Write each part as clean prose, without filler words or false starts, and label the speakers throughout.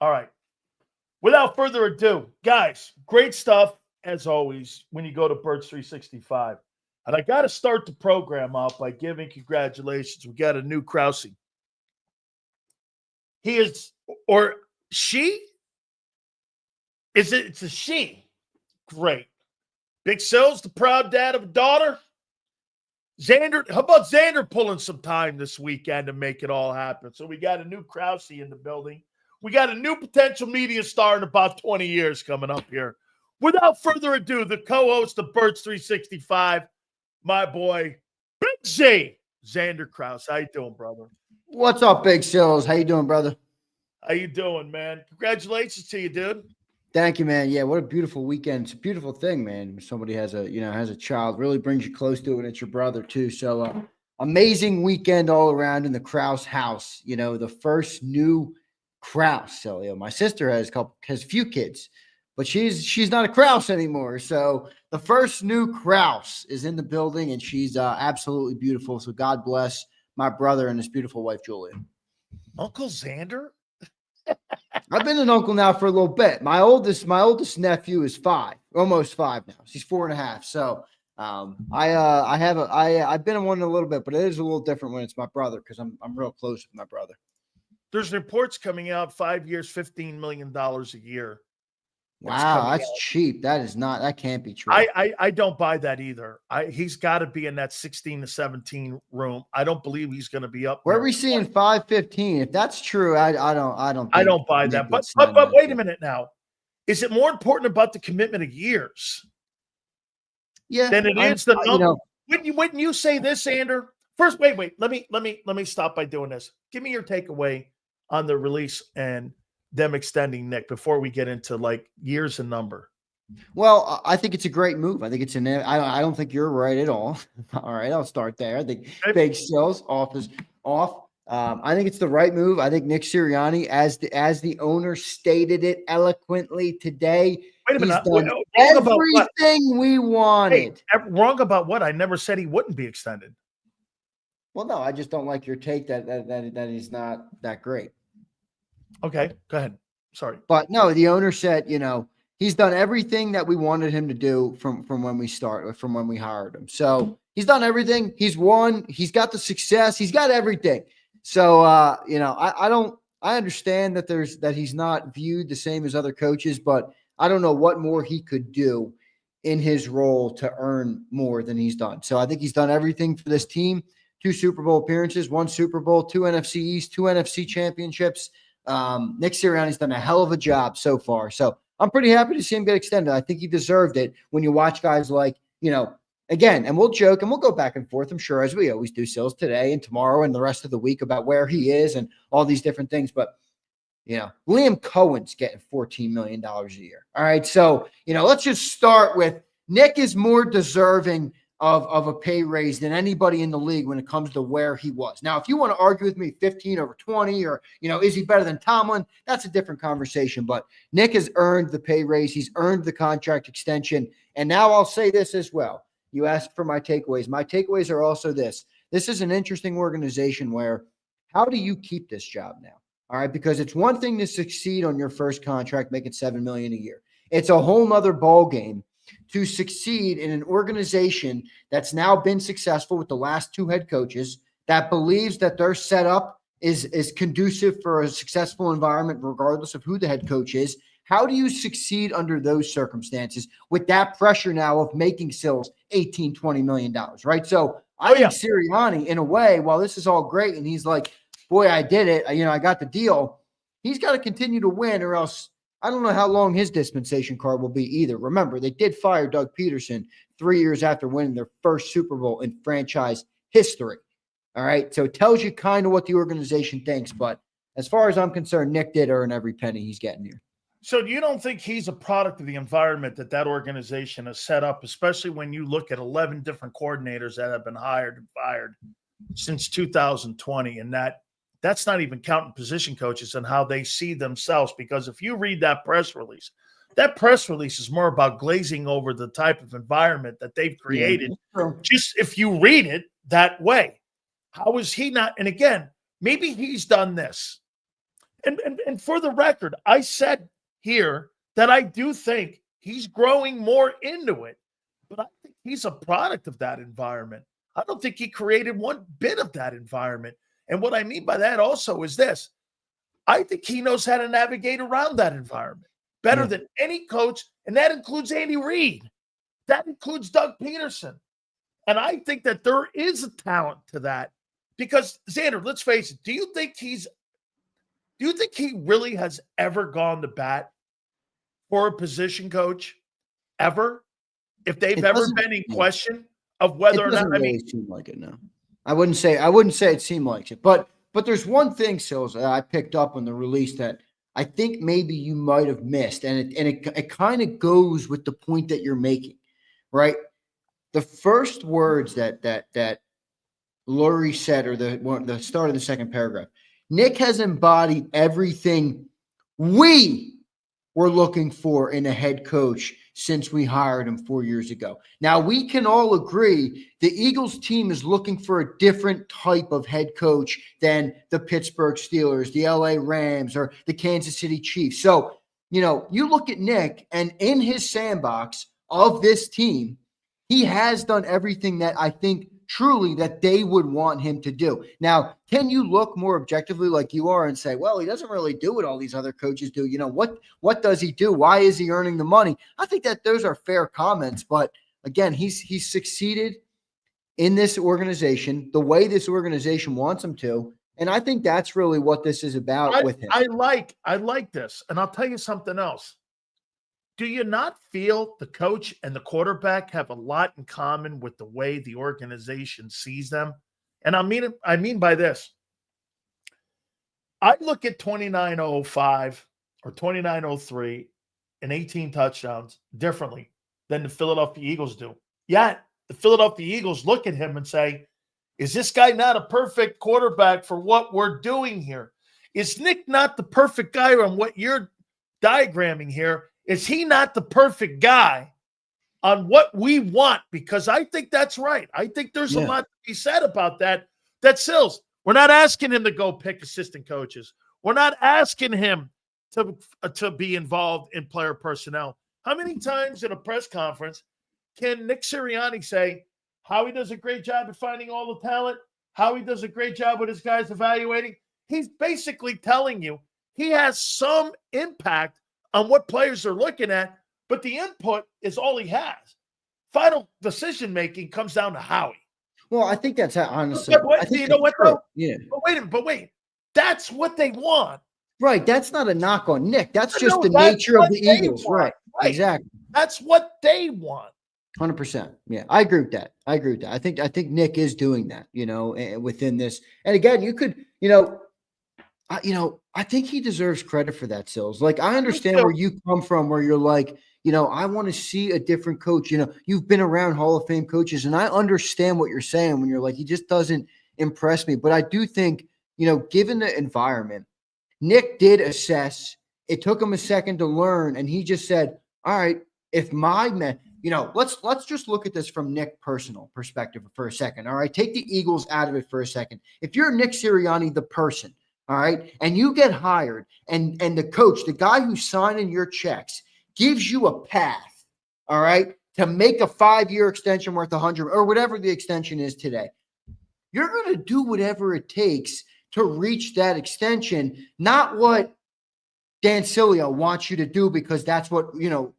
Speaker 1: All right. Without further ado, guys, great stuff as always when you go to Birds 365. And I got to start the program off by giving congratulations. We got a new Krause. He is, or she? It's a she. Great. Big Sills, the proud dad of a daughter. Zander, how about Zander pulling some time this weekend to make it all happen? So we got a new Krause in the building. We got a new potential media star in about 20 years coming up here. Without further ado, the co-host of Birds 365, my boy, Big Z, Zander Krause. How you doing, brother?
Speaker 2: What's up, Big Sills? How you doing, brother?
Speaker 1: How you doing, man? Congratulations to you, dude.
Speaker 2: Thank you, man. Yeah, what a beautiful weekend. It's a beautiful thing, man. When somebody has a child, really brings you close to it, and it's your brother too. So amazing weekend all around in the Krause house. The first new Krause. So my sister has a few kids, but she's not a Krause anymore. So the first new Krause is in the building, and she's absolutely beautiful. So God bless my brother and his beautiful wife, Julia.
Speaker 1: Uncle Zander?
Speaker 2: I've been an uncle now for a little bit. My oldest nephew is 5, almost 5 now. He's 4.5. So I've been in one a little bit, but it is a little different when it's my brother because I'm real close with my brother.
Speaker 1: There's reports coming out 5 years, $15 million a year.
Speaker 2: Wow, that's cheap. That can't be true.
Speaker 1: I don't buy that either. He's got to be in that 16 to 17 room. I don't believe he's going to be up.
Speaker 2: Where are we seeing 515? If that's true, I don't
Speaker 1: buy that. But wait a minute now. Is it more important about the commitment of years?
Speaker 2: Yeah.
Speaker 1: Than it is the number. Wouldn't you say this, Zander? First, wait. Let me stop by doing this. Give me your takeaway on the release and them extending Nick before we get into like years and number.
Speaker 2: Well, I think it's a great move. I think it's I don't think you're right at all. All right, I'll start there. I think Big Sills off. I think it's the right move. I think Nick Sirianni, as the owner stated it eloquently today,
Speaker 1: wait a minute,
Speaker 2: he's done everything we wanted.
Speaker 1: Hey, wrong about what? I never said he wouldn't be extended.
Speaker 2: Well, no, I just don't like your take that he's not that great.
Speaker 1: Okay, go ahead. Sorry.
Speaker 2: But no, the owner said, he's done everything that we wanted him to do from when we hired him. So he's done everything. He's won. He's got the success. He's got everything. So, I understand that he's not viewed the same as other coaches, but I don't know what more he could do in his role to earn more than he's done. So I think he's done everything for this team. 2 Super Bowl appearances, 1 Super Bowl, 2 NFC East, 2 NFC championships. Nick Sirianni's done a hell of a job so far. So I'm pretty happy to see him get extended. I think he deserved it when you watch guys like, again, and we'll joke and we'll go back and forth, I'm sure, as we always do, Sills, today and tomorrow and the rest of the week about where he is and all these different things. But, Liam Cohen's getting $14 million a year. All right. So, let's just start with Nick is more deserving of a pay raise than anybody in the league when it comes to where he was. Now, if you want to argue with me 15 over 20 or, is he better than Tomlin? That's a different conversation. But Nick has earned the pay raise. He's earned the contract extension. And now I'll say this as well. You asked for my takeaways. My takeaways are also this. This is an interesting organization where how do you keep this job now? All right, because it's one thing to succeed on your first contract, making $7 million a year. It's a whole nother ball game to succeed in an organization that's now been successful with the last 2 head coaches, that believes that their setup is conducive for a successful environment, regardless of who the head coach is. How do you succeed under those circumstances with that pressure now of making Sills $18, $20 million, right? So I think Sirianni, in a way, while this is all great and he's like, boy, I did it, I got the deal, he's got to continue to win or else I don't know how long his dispensation card will be either. Remember, they did fire Doug Peterson 3 years after winning their first Super Bowl in franchise history. All right, so it tells you kind of what the organization thinks. But as far as I'm concerned, Nick did earn every penny he's getting here.
Speaker 1: So you don't think he's a product of the environment that organization has set up, especially when you look at 11 different coordinators that have been hired and fired since 2020, and that's not even counting position coaches and how they see themselves. Because if you read that press release is more about glazing over the type of environment that they've created. Yeah. Just if you read it that way, how is he not? And again, maybe he's done this. And for the record, I said here that I do think he's growing more into it, but I think he's a product of that environment. I don't think he created one bit of that environment. And what I mean by that also is this. I think he knows how to navigate around that environment better than any coach, and that includes Andy Reid. That includes Doug Peterson. And I think that there is a talent to that because, Zander, let's face it, do you think he really has ever gone to bat for a position coach ever? If they've ever been in question of whether or not,
Speaker 2: really seem like it, no. I wouldn't say it seemed like it, but there's one thing, Sills, that I picked up on the release that I think maybe you might have missed, and it kind of goes with the point that you're making, right? The first words that Lurie said, or the start of the second paragraph, Nick has embodied everything we were looking for in a head coach since we hired him 4 years ago. Now, we can all agree the Eagles team is looking for a different type of head coach than the Pittsburgh Steelers, the LA Rams, or the Kansas City Chiefs. So, you look at Nick, and in his sandbox of this team, he has done everything that I think truly that they would want him to do. Now, can you look more objectively like you are and say, well, he doesn't really do what all these other coaches do? What does he do? Why is he earning the money? I think that those are fair comments, but again, he's succeeded in this organization the way this organization wants him to, and I think that's really what this is about with him.
Speaker 1: I like this, and I'll tell you something else. Do you not feel the coach and the quarterback have a lot in common with the way the organization sees them? And I mean by this. I look at 2905 or 2903 and 18 touchdowns differently than the Philadelphia Eagles do. Yet the Philadelphia Eagles look at him and say, is this guy not a perfect quarterback for what we're doing here? Is Nick not the perfect guy on what you're diagramming here? Is he not the perfect guy on what we want? Because I think that's right. I think there's a lot to be said about that. That Sills, we're not asking him to go pick assistant coaches. We're not asking him to be involved in player personnel. How many times in a press conference can Nick Sirianni say how he does a great job at finding all the talent, how he does a great job with his guys evaluating? He's basically telling you he has some impact on what players are looking at, but the input is all he has. Final decision-making comes down to Howie.
Speaker 2: Well, I think that's honestly.
Speaker 1: You know what, though?
Speaker 2: Yeah.
Speaker 1: But wait. That's what they want.
Speaker 2: Right. That's not a knock on Nick. That's just the nature of the Eagles. Right. Exactly.
Speaker 1: That's what they want.
Speaker 2: 100%. Yeah, I agree with that. I think Nick is doing that, within this. And again, you could, I think he deserves credit for that, Sills. Like, I understand where you come from, where you're like, I want to see a different coach. You've been around Hall of Fame coaches, and I understand what you're saying when you're like, he just doesn't impress me. But I do think, given the environment, Nick did assess. It took him a second to learn, and he just said, all right, if my man, let's just look at this from Nick's personal perspective for a second. All right, take the Eagles out of it for a second. If you're Nick Sirianni, the person, all right, and you get hired, and the coach, the guy who's signing your checks, gives you a path, all right, to make a 5-year extension worth 100 or whatever the extension is today, you're going to do whatever it takes to reach that extension, not what Dan Sileo wants you to do because that's what,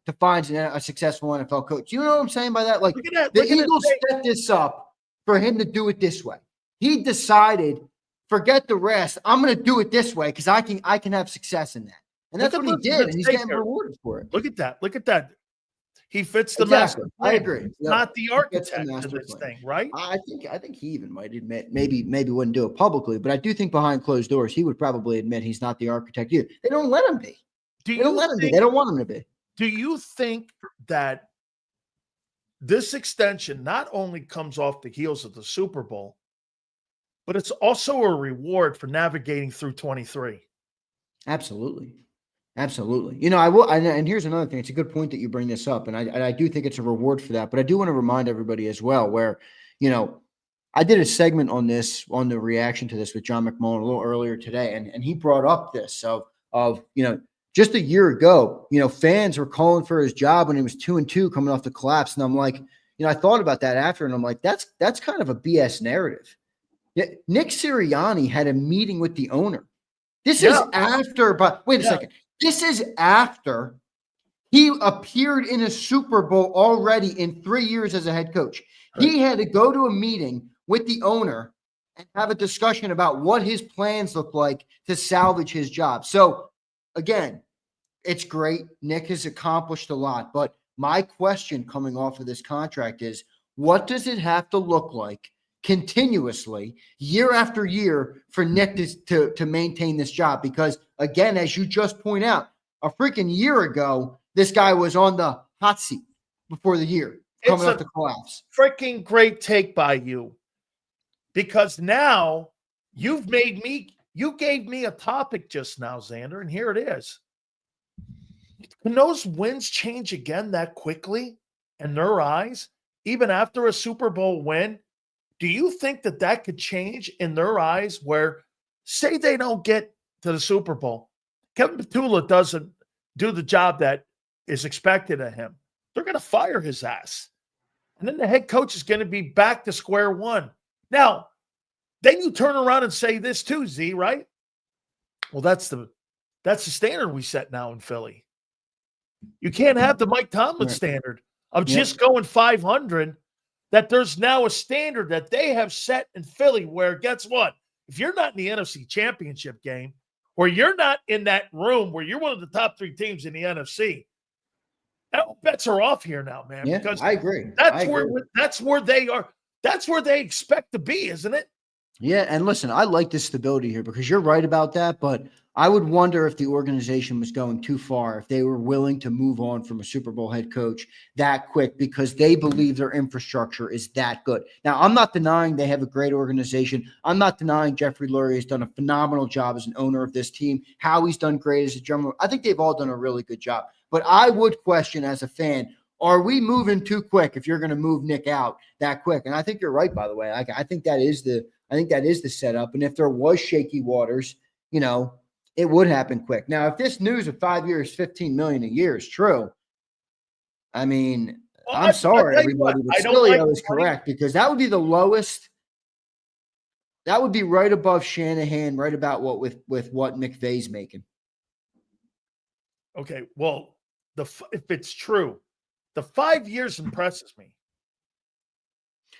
Speaker 2: defines a successful NFL coach. You know what I'm saying by that? Like, the Eagles set this up for him to do it this way. He decided, forget the rest. I'm going to do it this way because I can have success in that. And that's what he did, and he's getting rewarded for it.
Speaker 1: Look at that. He fits the
Speaker 2: exactly.
Speaker 1: master plan.
Speaker 2: I agree.
Speaker 1: Not the architect of this thing, right?
Speaker 2: I think he even might admit maybe wouldn't do it publicly, but I do think behind closed doors he would probably admit he's not the architect either. They don't let him be. They don't let him be. They don't want him to be.
Speaker 1: Do you think that this extension not only comes off the heels of the Super Bowl, but it's also a reward for navigating through 23?
Speaker 2: Absolutely. I will, and here's another thing. It's a good point that you bring this up, and I do think it's a reward for that. But I do want to remind everybody as well, where, I did a segment on this, on the reaction to this with John McMullen a little earlier today, and he brought up this of just a year ago, fans were calling for his job when he was 2-2 coming off the collapse. And I'm like, I thought about that after, and I'm like, that's kind of a BS narrative. Yeah, Nick Sirianni had a meeting with the owner. This is after, but wait a second. This is after he appeared in a Super Bowl already in 3 years as a head coach. Right. He had to go to a meeting with the owner and have a discussion about what his plans look like to salvage his job. So again, it's great. Nick has accomplished a lot, but my question coming off of this contract is, what does it have to look like continuously year after year for Nick to maintain this job? Because again, as you just point out, a freaking year ago, this guy was on the hot seat before the year coming off the collapse.
Speaker 1: Freaking great take by you, because now you gave me a topic just now, Zander, and here it is. Can those wins change again that quickly in their eyes, even after a Super Bowl win? Do you think that could change in their eyes where, say they don't get to the Super Bowl, Kevin Petula doesn't do the job that is expected of him, they're going to fire his ass. And then the head coach is going to be back to square one. Now, then you turn around and say this too, Z, right? Well, that's the standard we set now in Philly. You can't have the Mike Tomlin standard of just going 500. That there's now a standard that they have set in Philly where, guess what? If you're not in the NFC Championship game, or you're not in that room where you're one of the top 3 teams in the NFC, all bets are off here now, man.
Speaker 2: Yeah,
Speaker 1: because
Speaker 2: I agree.
Speaker 1: That's where they are. That's where they expect to be, isn't it?
Speaker 2: Yeah, and listen, I like this stability here because you're right about that, but I would wonder if the organization was going too far, if they were willing to move on from a Super Bowl head coach that quick because they believe their infrastructure is that good. Now, I'm not denying they have a great organization. I'm not denying Jeffrey Lurie has done a phenomenal job as an owner of this team. Howie's done great as a general. I think they've all done a really good job. But I would question as a fan, are we moving too quick if you're going to move Nick out that quick? And I think you're right, by the way. I think that is the setup. And if there was shaky waters, it would happen quick. Now, if this news of 5 years, $15 million a year is true, I mean, I'm sorry, everybody, but Sileo is correct because that would be the lowest. That would be right above Shanahan, right about what with what McVay's making.
Speaker 1: Okay, well, if it's true, the 5 years impresses me.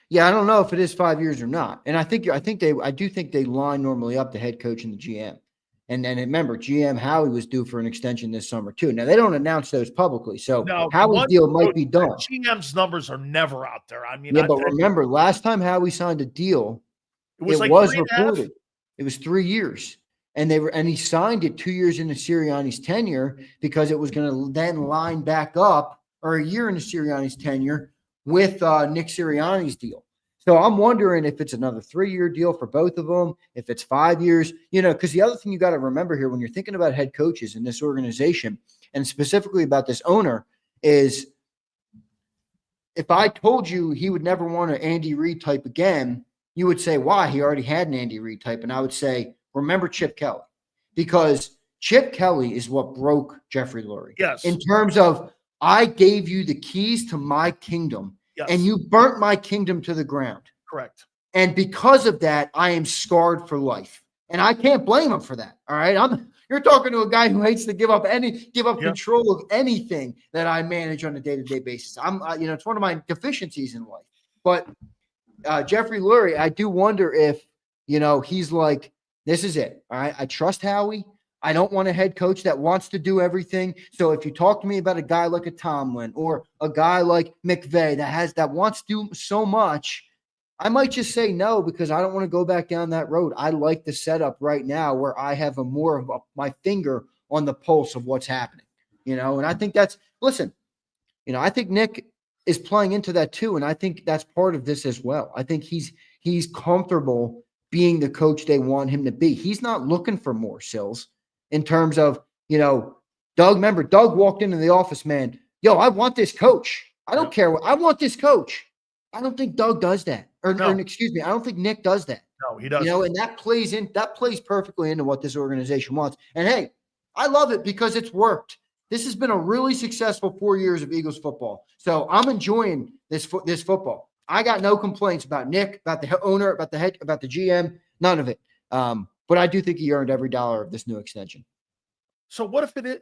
Speaker 2: Yeah, I don't know if it is 5 years or not, and I do think they line normally up the head coach and the GM. And then remember, GM Howie was due for an extension this summer too. Now they don't announce those publicly, so Howie's deal might be done.
Speaker 1: GM's numbers are never out there. I mean,
Speaker 2: but remember, last time Howie signed a deal, it was reported. It was 3 years, and he signed it 2 years into Sirianni's tenure because it was going to then line back up, or a year into Sirianni's tenure with Nick Sirianni's deal. So I'm wondering if it's another 3-year deal for both of them, if it's 5 years, because the other thing you got to remember here when you're thinking about head coaches in this organization, and specifically about this owner, is if I told you he would never want an Andy Reid type again, you would say, why? He already had an Andy Reid type. And I would say, remember Chip Kelly, because Chip Kelly is what broke Jeffrey Lurie.
Speaker 1: Yes.
Speaker 2: In terms of, I gave you the keys to my kingdom. Yes. And you burnt my kingdom to the ground.
Speaker 1: Correct.
Speaker 2: And because of that, I am scarred for life. And I can't blame him for that. All right. You're talking to a guy who hates to give up control of anything that I manage on a day-to-day basis. It's one of my deficiencies in life. But Jeffrey Lurie, I do wonder if, he's like, this is it. All right. I trust Howie. I don't want a head coach that wants to do everything. So if you talk to me about a guy like a Tomlin or a guy like McVay that wants to do so much, I might just say no because I don't want to go back down that road. I like the setup right now where I have more of my finger on the pulse of what's happening, and I think I think Nick is playing into that too. And I think that's part of this as well. I think he's comfortable being the coach they want him to be. He's not looking for more, Sills. In terms of, Doug walked into the office, man. Yo, I want this coach. I don't care I want this coach. I don't think Doug does that.
Speaker 1: No.
Speaker 2: excuse me, I don't think Nick does that.
Speaker 1: No, he doesn't.
Speaker 2: And that plays perfectly into what this organization wants. And hey, I love it because it's worked. This has been a really successful 4 years of Eagles football. So I'm enjoying this football. I got no complaints about Nick, about the owner, about the head, about the GM, none of it. But I do think he earned every dollar of this new extension.
Speaker 1: So what if it is?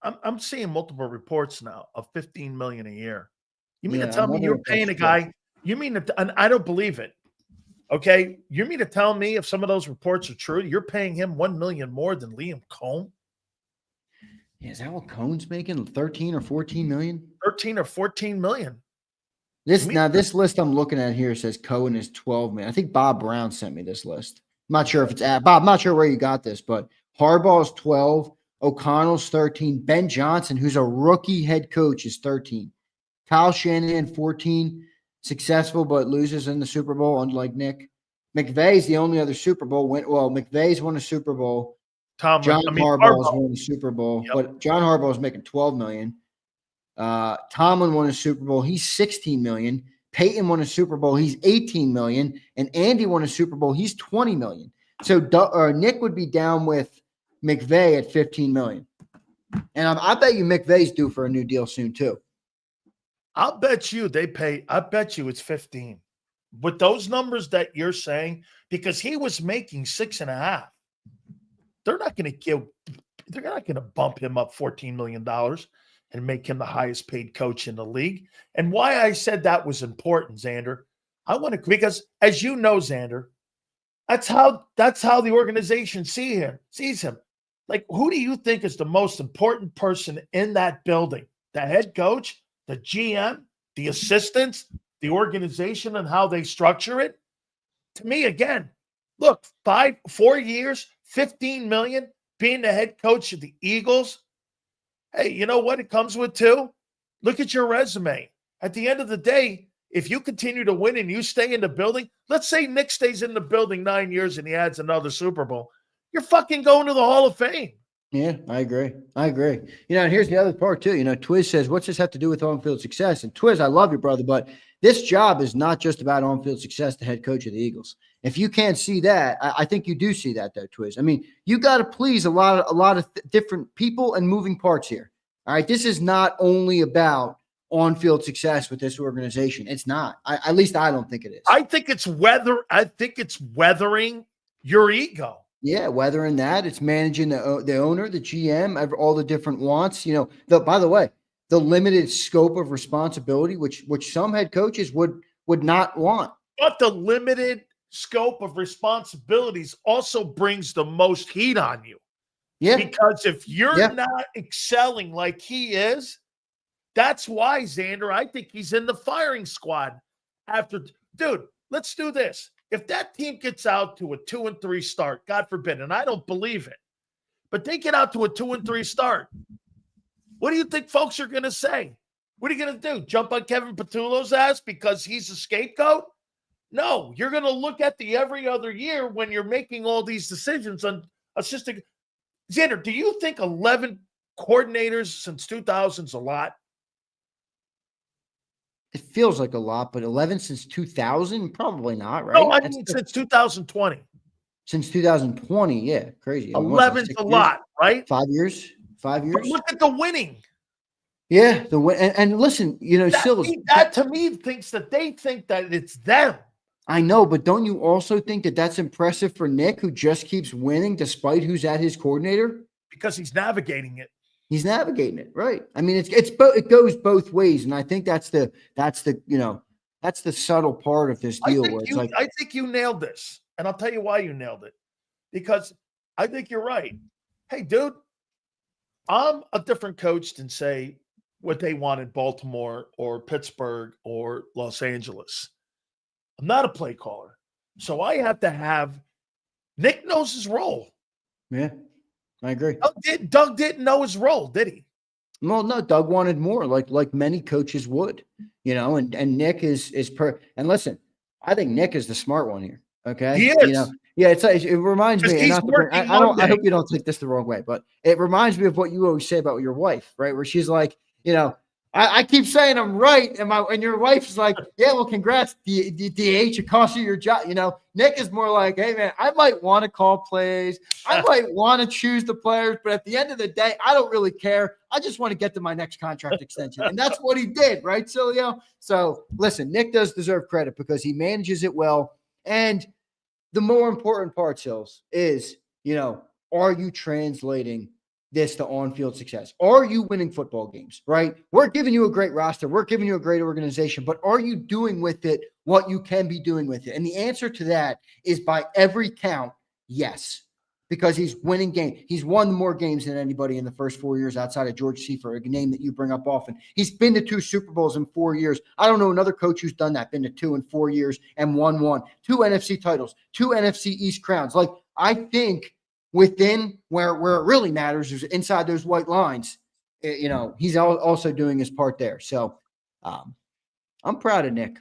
Speaker 1: I'm seeing multiple reports now of $15 million a year. You mean to tell me you're paying a guy? You mean that? And I don't believe it. Okay, you mean to tell me if some of those reports are true, you're paying him $1 million more than Liam Cohn?
Speaker 2: Yeah, is that what Cohn's making? 13 or 14 million?
Speaker 1: 13 or 14 million.
Speaker 2: This list I'm looking at here says Cohen is 12 million. I think Bob Brown sent me this list. I'm not sure if it's Bob. I'm not sure where you got this, but Harbaugh is 12, O'Connell's 13, Ben Johnson, who's a rookie head coach, is 13, Kyle Shanahan 14, successful but loses in the Super Bowl, unlike Nick. McVay's the only other Super Bowl win. Well, McVay's won a Super Bowl. John Harbaugh's won the Super Bowl, but John Harbaugh's making 12 million. Tomlin won a Super Bowl. He's 16 million. Peyton won a Super Bowl. He's 18 million. And Andy won a Super Bowl. He's 20 million. So Nick would be down with McVay at 15 million. And I bet you McVay's due for a new deal soon too.
Speaker 1: I'll bet you it's 15 with those numbers that you're saying, because he was making 6.5. They're not going to bump him up $14 million and make him the highest paid coach in the league. And why I said that was important, Zander, because as you know, Zander, that's how the organization sees him. Like, who do you think is the most important person in that building? The head coach, the GM, the assistants, the organization, and how they structure it? To me, again, look, 4 years, $15 million, being the head coach of the Eagles. Hey, you know what it comes with too? Look at your resume. At the end of the day, if you continue to win and you stay in the building, let's say Nick stays in the building 9 years and he adds another Super Bowl, you're fucking going to the Hall of Fame.
Speaker 2: Yeah, I agree. And here's the other part too. Twiz says, what's this have to do with on-field success? And Twiz, I love you, brother, but this job is not just about on-field success, the head coach of the Eagles. If you can't see that, I think you do see that though, Twiz. I mean, you got to please a lot of different people and moving parts here. All right. This is not only about on-field success with this organization. It's not. At least I don't think it is.
Speaker 1: I think it's weathering your ego.
Speaker 2: Yeah, weathering that. It's managing the owner, the GM, all the different wants. By the way, the limited scope of responsibility, which some head coaches would not want.
Speaker 1: But the limited scope of responsibilities also brings the most heat on you. Yeah. Because if you're not excelling like he is, that's why, Zander, I think he's in the firing squad. Dude, let's do this. If that team gets out to a 2-3 start, God forbid, and I don't believe it, but they get out to a 2-3 start, what do you think folks are going to say? What are you going to do? Jump on Kevin Patullo's ass because he's a scapegoat? No, you're going to look at the every other year when you're making all these decisions on assistant. Zander, do you think 11 coordinators since 2000 is a lot?
Speaker 2: It feels like a lot, but 11 since 2000? Probably not, right?
Speaker 1: No, I mean since 2020.
Speaker 2: Since 2020, yeah, crazy.
Speaker 1: 11's a lot, right?
Speaker 2: 5 years? 5 years?
Speaker 1: But look at the winning.
Speaker 2: Yeah, the win. And listen,
Speaker 1: that to me thinks that they think that it's them.
Speaker 2: I know, but don't you also think that that's impressive for Nick, who just keeps winning despite who's at his coordinator?
Speaker 1: Because he's navigating it.
Speaker 2: He's navigating it, right? I mean, it goes both ways, and I think that's the subtle part of this deal.
Speaker 1: I think you nailed this, and I'll tell you why you nailed it. Because I think you're right. Hey, dude, I'm a different coach than say what they want in Baltimore or Pittsburgh or Los Angeles. I'm not a play caller. So I have to have Nick knows his role.
Speaker 2: Yeah, I agree.
Speaker 1: Doug didn't know his role, did he?
Speaker 2: Well, no, Doug wanted more, like many coaches would, and Nick is and listen, I think Nick is the smart one here. Okay.
Speaker 1: He is.
Speaker 2: It reminds me, I hope you don't take this the wrong way, but it reminds me of what you always say about your wife, right? Where she's like, I keep saying I'm right, and your wife's like, yeah, well, congrats, DH, it cost you your job. Nick is more like, hey man, I might want to call plays, I might want to choose the players, but at the end of the day, I don't really care. I just want to get to my next contract extension, and that's what he did, right, Sileo? So listen, Nick does deserve credit because he manages it well, and the more important part, Sills, is are you translating this to on-field success? Are you winning football games, right? We're giving you a great roster. We're giving you a great organization, but are you doing with it what you can be doing with it? And the answer to that is by every count, yes, because he's winning games. He's won more games than anybody in the first 4 years outside of George Seifert, a name that you bring up often. He's been to 2 Super Bowls in 4 years. I don't know another coach who's done that, been to 2 in 4 years and won 1, 2 NFC titles, 2 NFC East crowns. Like, I think within where it really matters is inside those white lines. He's also doing his part there. So I'm proud of Nick.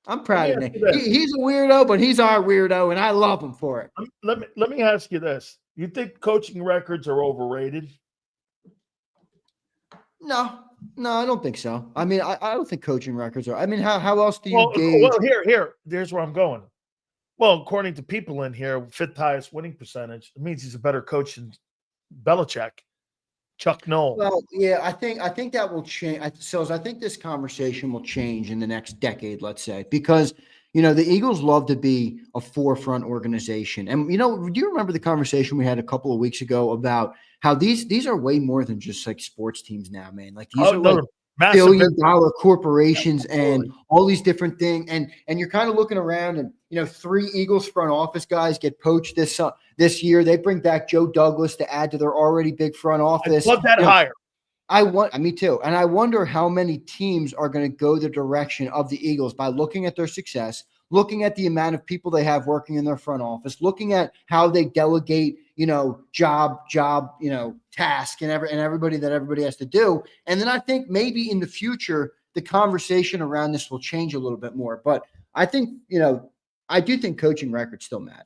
Speaker 2: I'm proud of Nick. He's a weirdo, but he's our weirdo, and I love him for it.
Speaker 1: Let me ask you this. You think coaching records are overrated?
Speaker 2: No, I don't think so. I mean, I don't think coaching records are. I mean, how else do you gauge?
Speaker 1: Well, here's where I'm going. Well, according to people in here, 5th highest winning percentage. It means he's a better coach than Belichick, Chuck Noll.
Speaker 2: Well, yeah, I think that will change. So I think this conversation will change in the next decade, let's say, because the Eagles love to be a forefront organization. And do you remember the conversation we had a couple of weeks ago about how these are way more than just like sports teams now, man? Like these are like billion-dollar corporations and all these different things. And you're kind of looking around and, 3 Eagles front office guys get poached this year. They bring back Joe Douglas to add to their already big front office.
Speaker 1: Love that hire.
Speaker 2: Me too. And I wonder how many teams are going to go the direction of the Eagles by looking at their success, looking at the amount of people they have working in their front office, looking at how they delegate, job, task and everybody that everybody has to do. And then I think maybe in the future, the conversation around this will change a little bit more. But I think, I do think coaching records still matter.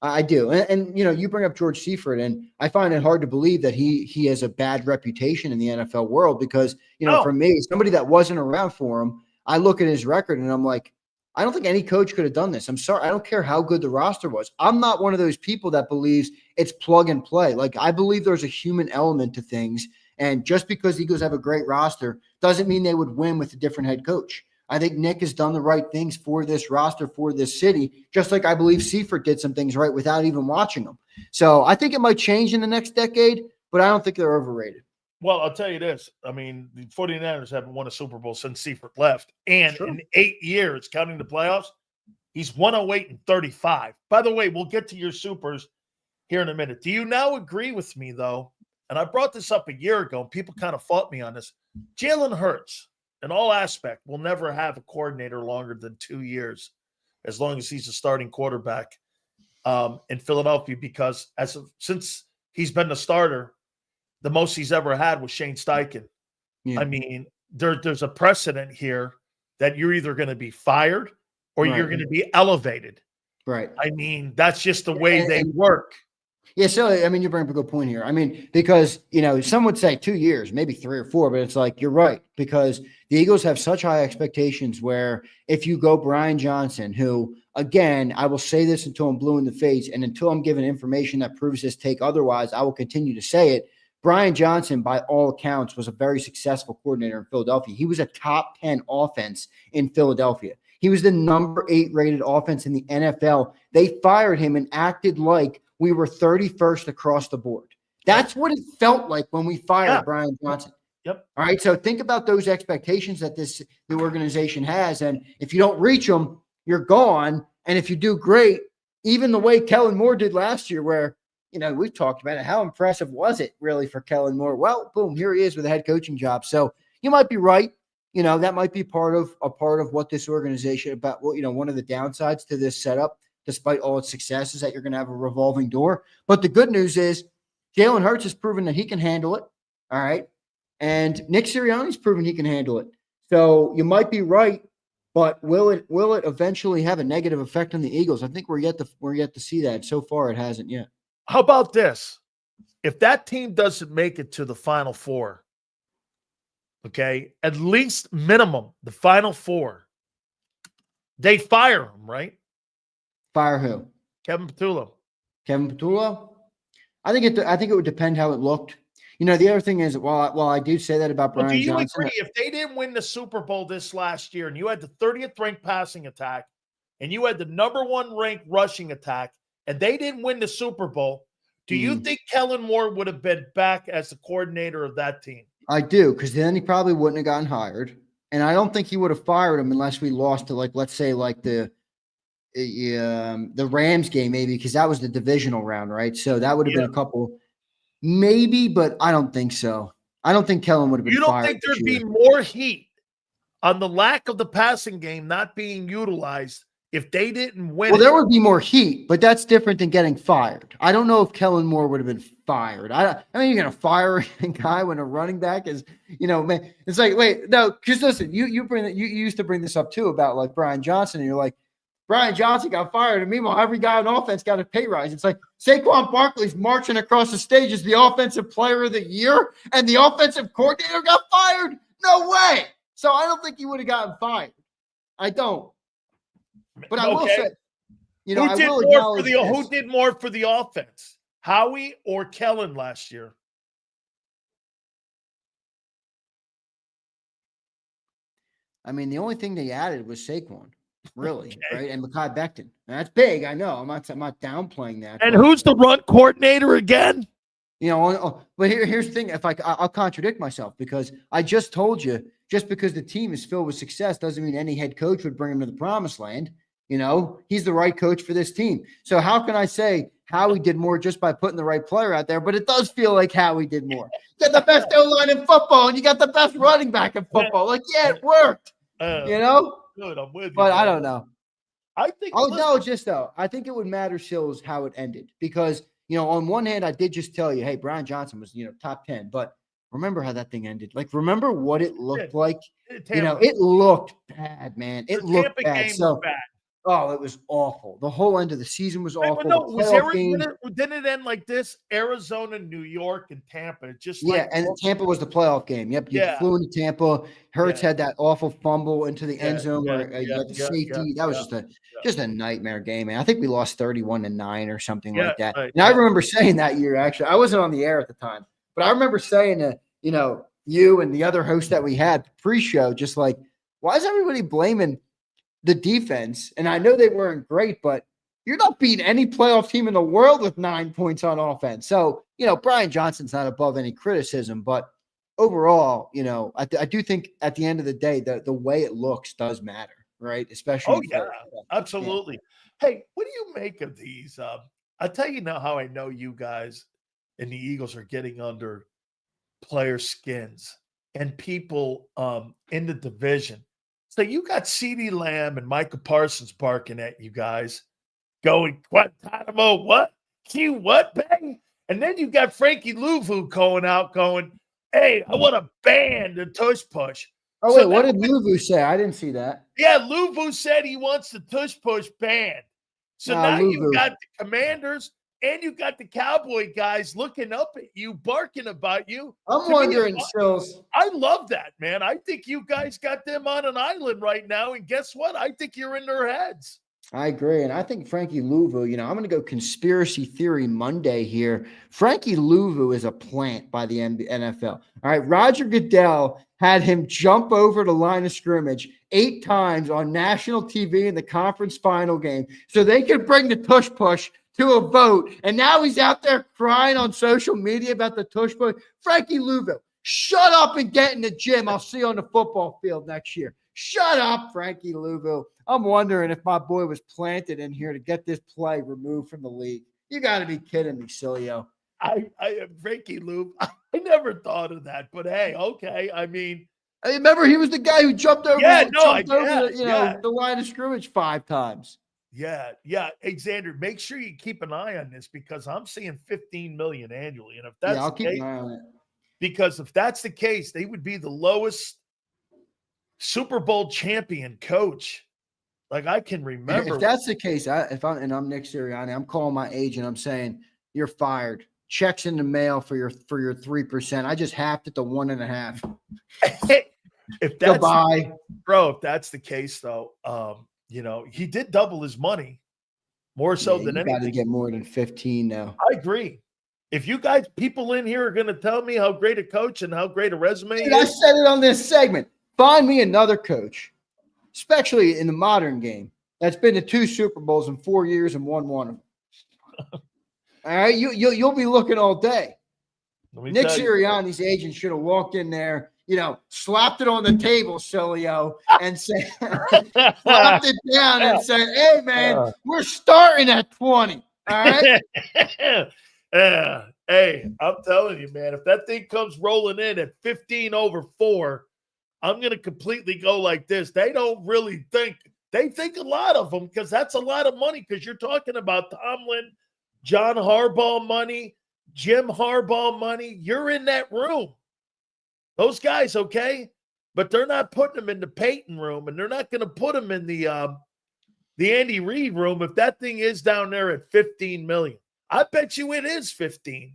Speaker 2: I do. And you bring up George Seifert, and I find it hard to believe that he has a bad reputation in the NFL world because, for me, somebody that wasn't around for him, I look at his record and I'm like, I don't think any coach could have done this. I'm sorry. I don't care how good the roster was. I'm not one of those people that believes it's plug and play. Like, I believe there's a human element to things. And just because the Eagles have a great roster doesn't mean they would win with a different head coach. I think Nick has done the right things for this roster, for this city, just like I believe Seifert did some things right without even watching them. So I think it might change in the next decade, but I don't think they're overrated.
Speaker 1: Well, I'll tell you this. I mean, the 49ers haven't won a Super Bowl since Seifert left. And in 8 years, counting the playoffs, he's 108 and 35. By the way, we'll get to your supers here in a minute. Do you now agree with me, though? And I brought this up a year ago, and people kind of fought me on this. Jalen Hurts, in all aspect, will never have a coordinator longer than 2 years, as long as he's a starting quarterback in Philadelphia, because since he's been the starter, the most he's ever had was Shane Steichen. Yeah. I mean, there's a precedent here that you're either going to be fired or you're going to be elevated.
Speaker 2: Right.
Speaker 1: I mean, that's just the way they work.
Speaker 2: Yeah, so, I mean, you bring up a good point here. I mean, because, some would say 2 years, maybe 3 or 4, but it's like, you're right, because the Eagles have such high expectations where if you go Brian Johnson, who, again, I will say this until I'm blue in the face, and until I'm given information that proves this take otherwise, I will continue to say it. Brian Johnson, by all accounts, was a very successful coordinator in Philadelphia. He was a top 10 offense in Philadelphia. He was the number 8 rated offense in the NFL. They fired him and acted like we were 31st across the board. That's what it felt like when we fired Brian Johnson.
Speaker 1: Yep.
Speaker 2: All right. So think about those expectations that the organization has. And if you don't reach them, you're gone. And if you do great, even the way Kellen Moore did last year, where, we've talked about it. How impressive was it really for Kellen Moore? Well, boom, here he is with a head coaching job. So you might be right. That might be part of what this organization about, one of the downsides to this setup, despite all its success, is that you're going to have a revolving door. But the good news is Jalen Hurts has proven that he can handle it. All right. And Nick Sirianni's proven he can handle it. So you might be right, but will it eventually have a negative effect on the Eagles? I think we're yet to see that. So far, it hasn't yet.
Speaker 1: How about this? If that team doesn't make it to the Final Four, okay, at least minimum, the Final Four, they fire him, right?
Speaker 2: Fire who?
Speaker 1: Kevin Petullo.
Speaker 2: Kevin Petullo? I think it would depend how it looked. The other thing is, while I do say that about
Speaker 1: Well, do
Speaker 2: Brian
Speaker 1: you
Speaker 2: Johnson,
Speaker 1: agree if they didn't win the Super Bowl this last year and you had the 30th ranked passing attack and you had the number 1 ranked rushing attack and they didn't win the Super Bowl, do you think Kellen Moore would have been back as the coordinator of that team?
Speaker 2: I do, because then he probably wouldn't have gotten hired. And I don't think he would have fired him unless we lost to, like, let's say, like the Rams game, maybe, because that was the divisional round, right? So that would have been a couple, maybe, but I don't think so. I don't think Kellen would have been fired.
Speaker 1: You don't think there'd be more heat on the lack of the passing game not being utilized if they didn't win?
Speaker 2: Well, there would be more heat, but that's different than getting fired. I don't know if Kellen Moore would have been fired. I mean, you're going to fire a guy when a running back is, man, it's like, wait, no, because listen, you used to bring this up too about like Brian Johnson, and you're like, Brian Johnson got fired, and meanwhile, every guy on offense got a pay rise. It's like Saquon Barkley's marching across the stage as the offensive player of the year, and the offensive coordinator got fired? No way. So I don't think he would have gotten fired. I don't. But I will say,
Speaker 1: who did more for the offense, Howie or Kellen last year?
Speaker 2: I mean, the only thing they added was Saquon, really, right? And Mekhi Becton. And that's big. I know. I'm not downplaying that.
Speaker 1: And who's the run coordinator again?
Speaker 2: But here's the thing. I'll contradict myself, because I just told you, just because the team is filled with success doesn't mean any head coach would bring him to the promised land. He's the right coach for this team. So how can I say Howie did more just by putting the right player out there? But it does feel like Howie did more. You got the best O-line in football, and you got the best running back in football. Like, yeah, it worked.
Speaker 1: Good, I'm with you.
Speaker 2: But I don't know.
Speaker 1: I think.
Speaker 2: I think it would matter still is how it ended, because on one hand, I did just tell you, hey, Brian Johnson was top 10, but remember how that thing ended. Like, remember what it looked like. It looked bad, man. It looked bad. Oh, it was awful. The whole end of the season was awful.
Speaker 1: Didn't it end like this? Arizona, New York, and Tampa.
Speaker 2: And Tampa was the playoff game. Yep, you flew into Tampa. Hurts had that awful fumble into the end zone where you had the safety. That was just a nightmare game, man. I think we lost 31-9 or something like that. Right, and I remember saying that year, actually, I wasn't on the air at the time, but I remember saying to you and the other host that we had pre-show, just like, why is everybody blaming the defense? And I know they weren't great, but you're not beating any playoff team in the world with 9 points on offense. So, Brian Johnson's not above any criticism, but overall, I do think at the end of the day, the way it looks does matter, right? Especially.
Speaker 1: Absolutely. Yeah. Hey, what do you make of these? I'll tell you now how I know you guys and the Eagles are getting under player skins and people in the division. So you got CeeDee Lamb and Micah Parsons barking at you guys, going, Guantanamo, what? Q, what, bang? And then you got Frankie Louvu going out going, hey, I want to ban the tush push.
Speaker 2: Oh, wait, what did Louvu say? I didn't see that.
Speaker 1: Yeah, Louvu said he wants the tush push banned. So now you've got the Commanders and you got the Cowboy guys looking up at you, barking about you.
Speaker 2: I'm wondering, Sills.
Speaker 1: I love that, man. I think you guys got them on an island right now. And guess what? I think you're in their heads.
Speaker 2: I agree. And I think Frankie Louvu, I'm going to go conspiracy theory Monday here. Frankie Louvu is a plant by the NFL. All right. Roger Goodell had him jump over the line of scrimmage 8 times on national TV in the conference final game so they could bring the tush push to a vote. And now he's out there crying on social media about the tush push. Frankie Louvu, shut up and get in the gym. I'll see you on the football field next year. Shut up, Frankie Louvu. I'm wondering if my boy was planted in here to get this play removed from the league. You got to be kidding me, Sileo.
Speaker 1: I Frankie Louvu. I never thought of that, but hey, okay. I mean,
Speaker 2: I remember he was the guy who jumped over, the line of scrimmage 5 times.
Speaker 1: Yeah. Hey, Zander, make sure you keep an eye on this because I'm seeing $15 million annually, and if that's
Speaker 2: I'll keep an eye on it.
Speaker 1: Because if that's the case, they would be the lowest Super Bowl champion coach. Like I can remember.
Speaker 2: If that's the case, I'm Nick Sirianni, I'm calling my agent. I'm saying you're fired. Checks in the mail for your 3%. I just halved it to 1.5.
Speaker 1: If that's
Speaker 2: Goodbye.
Speaker 1: bro, if that's the case though, he did double his money more so
Speaker 2: Yeah,
Speaker 1: than
Speaker 2: you got to
Speaker 1: anything.
Speaker 2: get more than 15 now.
Speaker 1: I agree. If you guys, people in here are going to tell me how great a coach and how great a resume
Speaker 2: Dude, I
Speaker 1: is,
Speaker 2: said it on this segment. Find me another coach, especially in the modern game, that's been to 2 Super Bowls in 4 years and won one of them. All right, you'll be looking all day. Nick Sirianni's agent should have walked in there, slapped it on the table, Sileo, and said, slapped it down and said, "Hey, man, we're starting at 20." All right.
Speaker 1: Yeah. Hey, I'm telling you, man, if that thing comes rolling in at 15 over 4, I'm going to completely go like this. They don't really think. They think a lot of them because that's a lot of money because you're talking about Tomlin, John Harbaugh money, Jim Harbaugh money. You're in that room. Those guys, okay? But they're not putting them in the Peyton room, and they're not going to put them in the Andy Reid room if that thing is down there at $15 million. I bet you it is 15.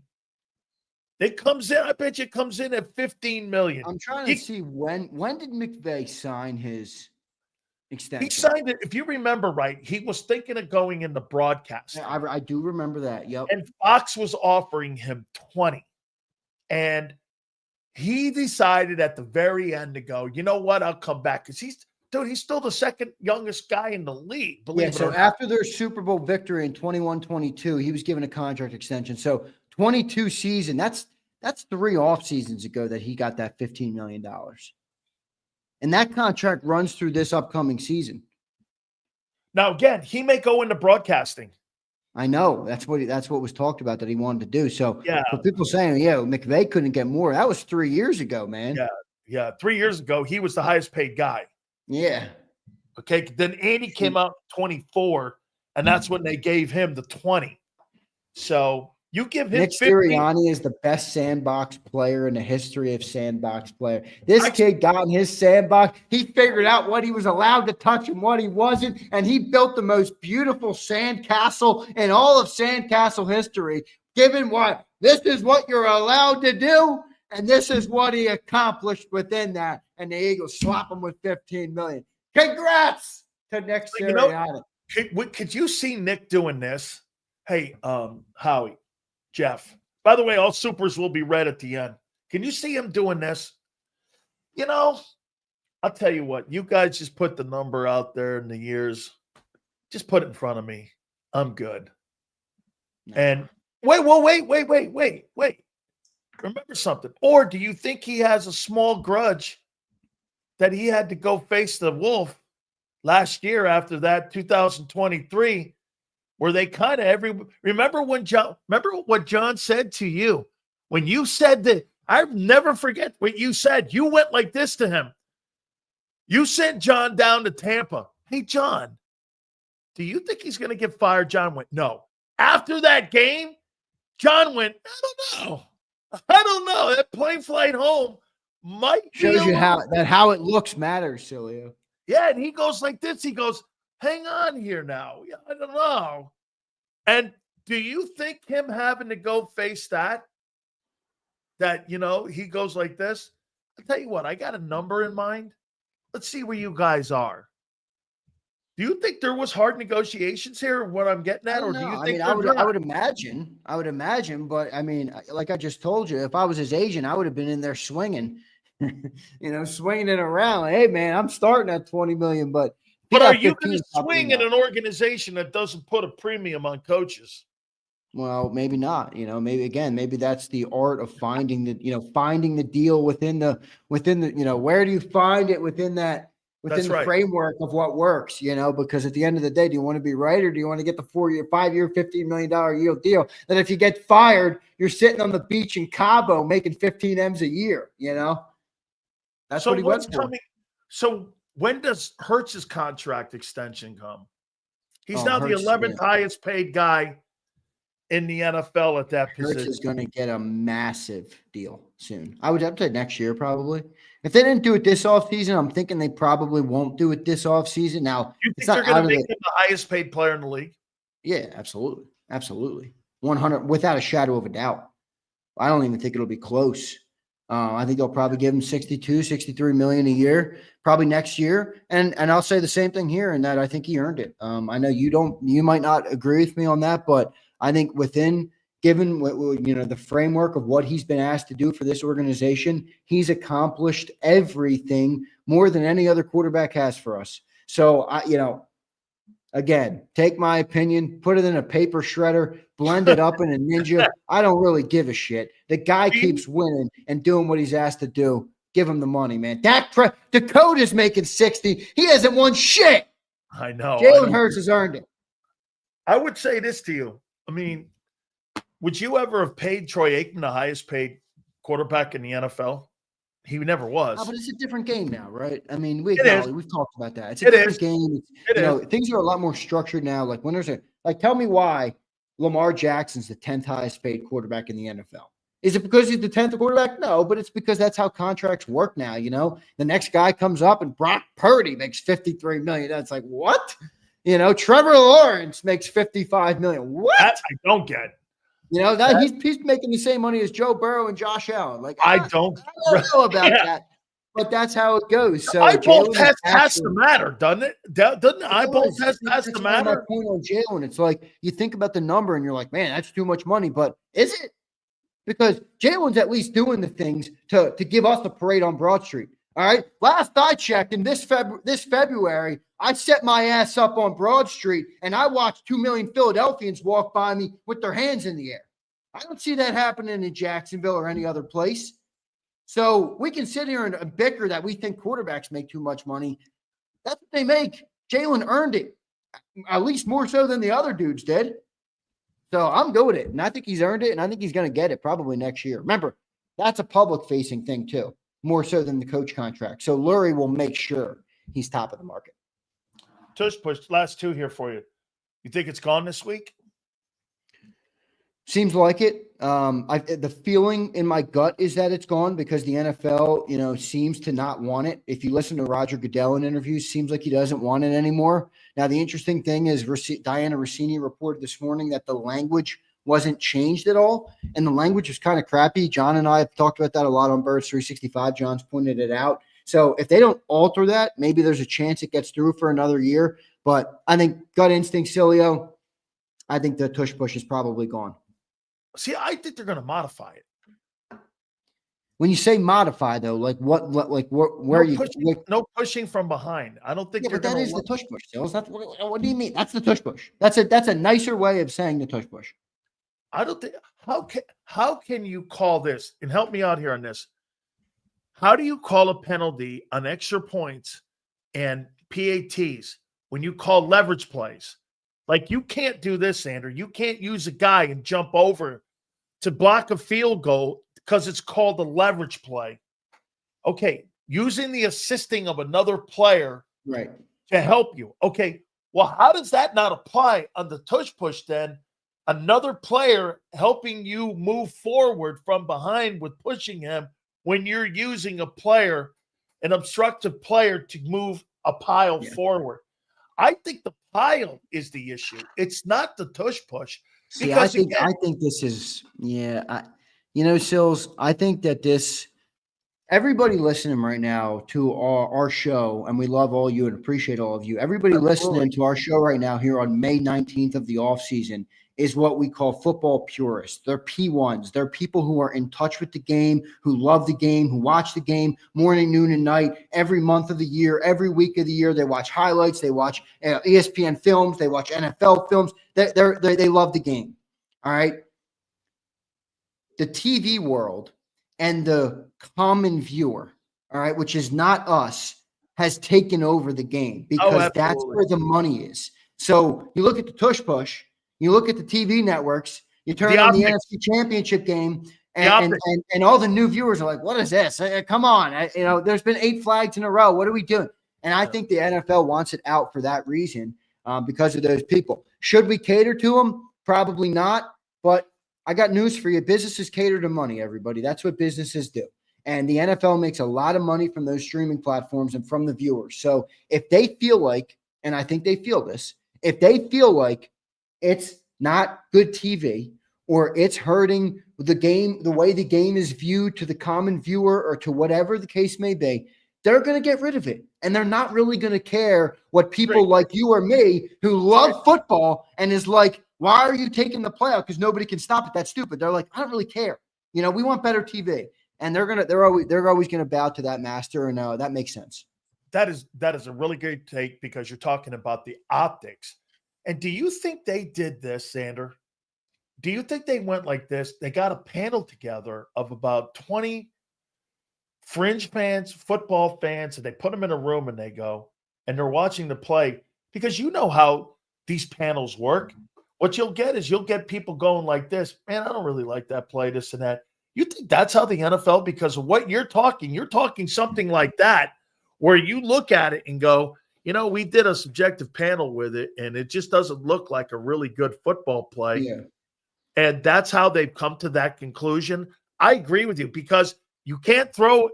Speaker 1: It comes in. I bet you it comes in at $15 million.
Speaker 2: I'm trying to see when did McVay sign his extension?
Speaker 1: He signed it. If you remember right, he was thinking of going into broadcasting.
Speaker 2: I do remember that. Yep.
Speaker 1: And Fox was offering him 20. And he decided at the very end to go, you know what? I'll come back because he's still the second youngest guy in the league.
Speaker 2: So after their Super Bowl victory in 21-22, he was given a contract extension. So 22 season, that's 3 off seasons ago that he got that $15 million. And that contract runs through this upcoming season.
Speaker 1: Now, again, he may go into broadcasting.
Speaker 2: I know. That's what was talked about that he wanted to do. So
Speaker 1: yeah,
Speaker 2: for people saying, McVay couldn't get more, that was 3 years ago, man.
Speaker 1: Yeah. 3 years ago, he was the highest paid guy.
Speaker 2: Yeah.
Speaker 1: Okay. Then Andy came out 24, and that's when they gave him the 20. So you give him
Speaker 2: Nick
Speaker 1: 15.
Speaker 2: Sirianni is the best sandbox player in the history of sandbox player. This kid got in his sandbox. He figured out what he was allowed to touch and what he wasn't, and he built the most beautiful sandcastle in all of sandcastle history. Given what this is what you're allowed to do, and this is what he accomplished within that. And the Eagles slap him with $15 million. Congrats to Nick Sirianni.
Speaker 1: Could you see Nick doing this? Hey, Howie, Jeff. By the way, all supers will be read at the end. Can you see him doing this? I'll tell you what. You guys just put the number out there in the years. Just put it in front of me. I'm good. No. And wait. Remember something. Or do you think he has a small grudge that he had to go face the Wolf last year after that 2023, where they kind of remember what John said to you when you said that? I'll never forget what you said. You went like this to him. You sent John down to Tampa. Hey, John, do you think he's going to get fired? John went, no. After that game, John went, I don't know. That plane flight home might
Speaker 2: shows you how it looks matters, Sileo.
Speaker 1: Yeah, and he goes like this. He goes, hang on here now. Yeah, I don't know. And do you think him having to go face that he goes like this? I'll tell you what, I got a number in mind. Let's see where you guys are. Do you think there was hard negotiations here, what I'm getting at? Or do you think
Speaker 2: I would imagine, but I mean, like I just told you, if I was his agent, I would have been in there swinging, swinging it around. Hey, man, I'm starting at 20 million, but
Speaker 1: are you going to swing in an organization that doesn't put a premium on coaches?
Speaker 2: Well, maybe not. Maybe that's the art of finding the deal within the where do you find it within that? Within the framework of what works, because at the end of the day, do you want to be right or do you want to get the 4-year, 5-year, $15 million yield deal? That if you get fired, you're sitting on the beach in Cabo making 15 M's a year, That's what he went for.
Speaker 1: So when does Hurts's contract extension come? He's now the 11th highest paid guy in the NFL at that position.
Speaker 2: Hurts is going to get a massive deal soon. I would have to say next year probably. If they didn't do it this offseason, I'm thinking they probably won't do it this offseason. Now,
Speaker 1: you think they're going to make him the highest paid player in the league?
Speaker 2: Yeah, absolutely. Absolutely. 100, without a shadow of a doubt. I don't even think it'll be close. I think they'll probably give him 62, 63 million a year, probably next year. And I'll say the same thing here in that I think he earned it. I know you might not agree with me on that, but I think given the framework of what he's been asked to do for this organization, he's accomplished everything more than any other quarterback has for us. So again, take my opinion, put it in a paper shredder, blend it up in a Ninja. I don't really give a shit. The guy keeps winning and doing what he's asked to do. Give him the money, man. Dakota's making 60. He hasn't won shit.
Speaker 1: I know.
Speaker 2: Jalen Hurts has earned it.
Speaker 1: I would say this to you. I mean, would you ever have paid Troy Aikman the highest paid quarterback in the NFL? He never was.
Speaker 2: But it's a different game now, right? I mean, we've talked about that. It's a different game. Things are a lot more structured now. Like when tell me why Lamar Jackson's the 10th highest paid quarterback in the NFL. Is it because he's the 10th quarterback? No, but it's because that's how contracts work now. The next guy comes up and Brock Purdy makes $53 million. That's like, what? Trevor Lawrence makes $55 million. What?
Speaker 1: That I don't get.
Speaker 2: He's making the same money as Joe Burrow and Josh Allen. Like
Speaker 1: I don't
Speaker 2: know about that, but that's how it goes. So
Speaker 1: eyeball test has to matter, doesn't it? Doesn't the eyeball test has to matter?
Speaker 2: My point on Jalen, it's like you think about the number and you're like, man, that's too much money. But is it? Because Jalen's at least doing the things to give us the parade on Broad Street. All right. Last I checked, in this February, I set my ass up on Broad Street and I watched 2 million Philadelphians walk by me with their hands in the air. I don't see that happening in Jacksonville or any other place. So we can sit here and bicker that we think quarterbacks make too much money. That's what they make. Jalen earned it, at least more so than the other dudes did. So I'm good with it. And I think he's earned it, and I think he's going to get it probably next year. Remember, that's a public-facing thing too, more so than the coach contract. So Lurie will make sure he's top of the market.
Speaker 1: Tush push, last two here for you. You think it's gone this week?
Speaker 2: Seems like it. The feeling in my gut is that it's gone because the NFL, seems to not want it. If you listen to Roger Goodell in interviews, seems like he doesn't want it anymore. Now, the interesting thing is Diana Rossini reported this morning that the language wasn't changed at all, and the language was kind of crappy. John and I have talked about that a lot on Birds 365. John's pointed it out. So if they don't alter that, maybe there's a chance it gets through for another year. But I think gut instinct, Sileo, I think the tush push is probably gone.
Speaker 1: See, I think they're going to modify it.
Speaker 2: When you say modify, though, where you
Speaker 1: no pushing from behind. I don't think.
Speaker 2: Yeah, but that is the tush push. What do you mean? That's the tush push. That's a nicer way of saying the tush push.
Speaker 1: I don't think. How can you call this? And help me out here on this. How do you call a penalty on extra points and PATs when you call leverage plays? Like, you can't do this, Zander. You can't use a guy and jump over to block a field goal because it's called a leverage play. Okay, using the assisting of another player
Speaker 2: right
Speaker 1: to help you. Okay, well, how does that not apply on the tush push then? Another player helping you move forward from behind with pushing him when you're using an obstructive player to move a pile forward. I think the pile is the issue. It's not the tush push.
Speaker 2: See, I think this is, Sills, I think that everybody listening right now to our show, and we love all you and appreciate all of you. Everybody listening to our show right now here on May 19th of the offseason is what we call football purists. They're P1s. They're people who are in touch with the game, who love the game, who watch the game morning, noon, and night, every month of the year, every week of the year. They watch highlights. They watch ESPN films. They watch NFL films. They love the game. All right. The TV world and the common viewer, all right, which is not us, has taken over the game because that's where the money is. So you look at the tush push. You look at the TV networks, you turn on the NFC Championship game, and all the new viewers are like, what is this? Come on. There's been 8 flags in a row. What are we doing? And I think the NFL wants it out for that reason because of those people. Should we cater to them? Probably not. But I got news for you. Businesses cater to money, everybody. That's what businesses do. And the NFL makes a lot of money from those streaming platforms and from the viewers. So if they feel like, and I think they feel this, if they feel like it's not good TV or it's hurting the way the game is viewed to the common viewer or to whatever the case may be, they're going to get rid of it. And they're not really going to care what people like you or me who love football and is like, why are you taking the play out? Because nobody can stop it. That's stupid. They're like, I don't really care. You know, we want better TV. And they're always going to bow to that master. And that makes sense.
Speaker 1: That is a really good take because you're talking about the optics. And do you think they did this, Zander? Do you think they went like this? They got a panel together of about 20 fringe fans, football fans, and they put them in a room and they're watching the play because you know how these panels work. What you'll get people going like this, man, I don't really like that play, this and that. You think that's how the NFL, because of what you're talking something like that, where you look at it and go, you know, we did a subjective panel with it, and it just doesn't look like a really good football play.
Speaker 2: Yeah.
Speaker 1: And that's how they've come to that conclusion. I agree with you because you can't throw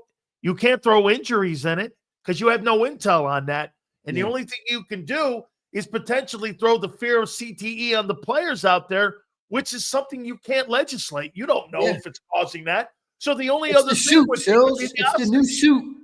Speaker 1: injuries in it because you have no intel on that. And the only thing you can do is potentially throw the fear of CTE on the players out there, which is something you can't legislate. You don't know if it's causing that. So the only other thing
Speaker 2: it's the new suit,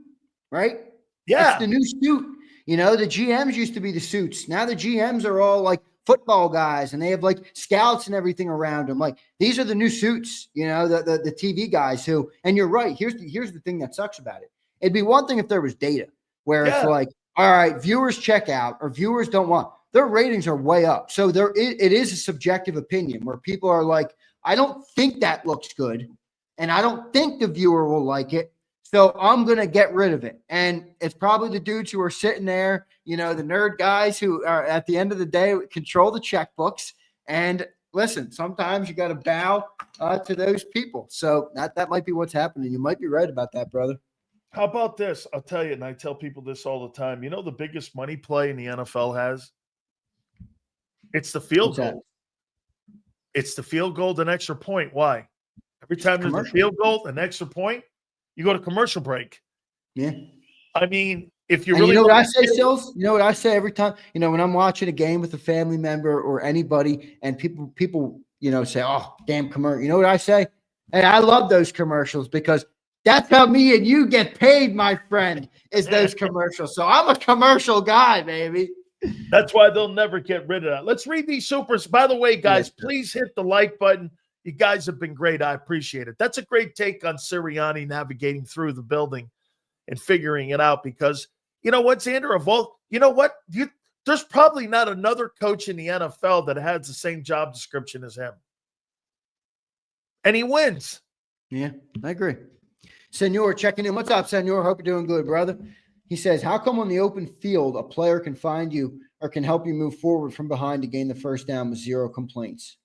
Speaker 2: right?
Speaker 1: Yeah.
Speaker 2: It's the new suit. You know, the GMs used to be the suits. Now the GMs are all like football guys and they have like scouts and everything around them. Like these are the new suits, you know, the TV guys who, and you're right. Here's the thing that sucks about it. It'd be one thing if there was data where it's like, all right, viewers check out or viewers don't want, their ratings are way up. So it is a subjective opinion where people are like, I don't think that looks good. And I don't think the viewer will like it. So I'm going to get rid of it. And it's probably the dudes who are sitting there, you know, the nerd guys who are at the end of the day control the checkbooks. And listen, sometimes you got to bow to those people. So that might be what's happening. You might be right about that, brother.
Speaker 1: How about this? I'll tell you, and I tell people this all the time. You know, the biggest money play in the NFL has? It's the field goal. It's the field goal, an extra point. Why? Every time there's a field goal, an extra point, you go to commercial break.
Speaker 2: Yeah.
Speaker 1: I mean, if you really,
Speaker 2: you know what I say, Sills? You know what I say every time? You know, when I'm watching a game with a family member or anybody and people, you know, say, oh, damn commercial. You know what I say? Hey, I love those commercials because that's how me and you get paid, my friend, is those commercials. So I'm a commercial guy, baby.
Speaker 1: That's why they'll never get rid of that. Let's read these supers. By the way, guys, please hit the like button. You guys have been great. I appreciate it. That's a great take on Sirianni navigating through the building and figuring it out because, you know what, Zander, you know what? There's probably not another coach in the NFL that has the same job description as him. And he wins.
Speaker 2: Yeah, I agree. Senor checking in. What's up, Senor? Hope you're doing good, brother. He says, how come on the open field a player can find you or can help you move forward from behind to gain the first down with zero complaints?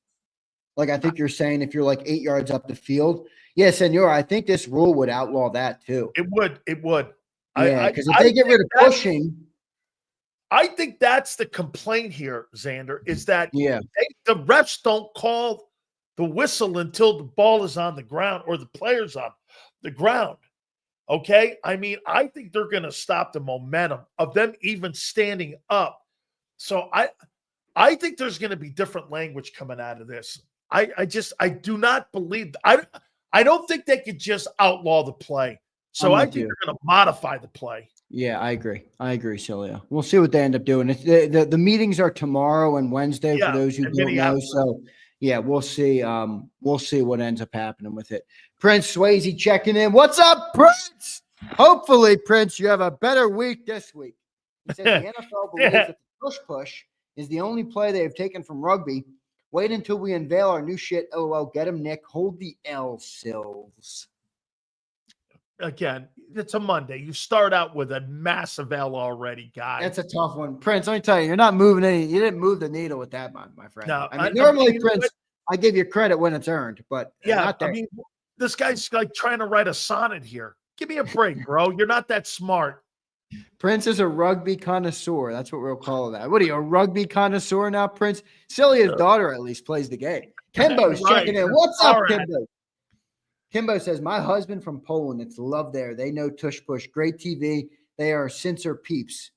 Speaker 2: Like, I think you're saying if you're like 8 yards up the field. Yeah, Senor, I think this rule would outlaw that too.
Speaker 1: It would.
Speaker 2: Yeah, because if they get rid of pushing.
Speaker 1: I think that's the complaint here, Zander, is that the refs don't call the whistle until the ball is on the ground or the player's on the ground. Okay? I mean, I think they're going to stop the momentum of them even standing up. So I think there's going to be different language coming out of this. I do not believe I don't think they could just outlaw the play. So I think they're going to modify the play.
Speaker 2: Yeah, I agree, Sileo. We'll see what they end up doing. The meetings are tomorrow and Wednesday for those who don't know. So yeah, we'll see. We'll see what ends up happening with it. Prince Swayze checking in. What's up, Prince? Hopefully, Prince, you have a better week this week. He said the NFL believes that the push is the only play they have taken from rugby. Wait until we unveil our new shit. LOL. Get him, Nick. Hold the L, Sills.
Speaker 1: Again, it's a Monday. You start out with a massive L already, guys.
Speaker 2: That's a tough one. Prince, let me tell you, you're not moving any. You didn't move the needle with that one, my friend.
Speaker 1: No,
Speaker 2: I mean, normally, Prince, I give you credit when it's earned, but not there.
Speaker 1: I mean, this guy's like trying to write a sonnet here. Give me a break, bro. You're not that smart.
Speaker 2: Prince is a rugby connoisseur. That's what we'll call that. What are you, a rugby connoisseur now, Prince? Celia's daughter at least plays the game. Kimbo's checking in. What's up, Kimbo? Kimbo says, my husband from Poland. It's love there. They know tush push. Great TV. They are Cincer peeps.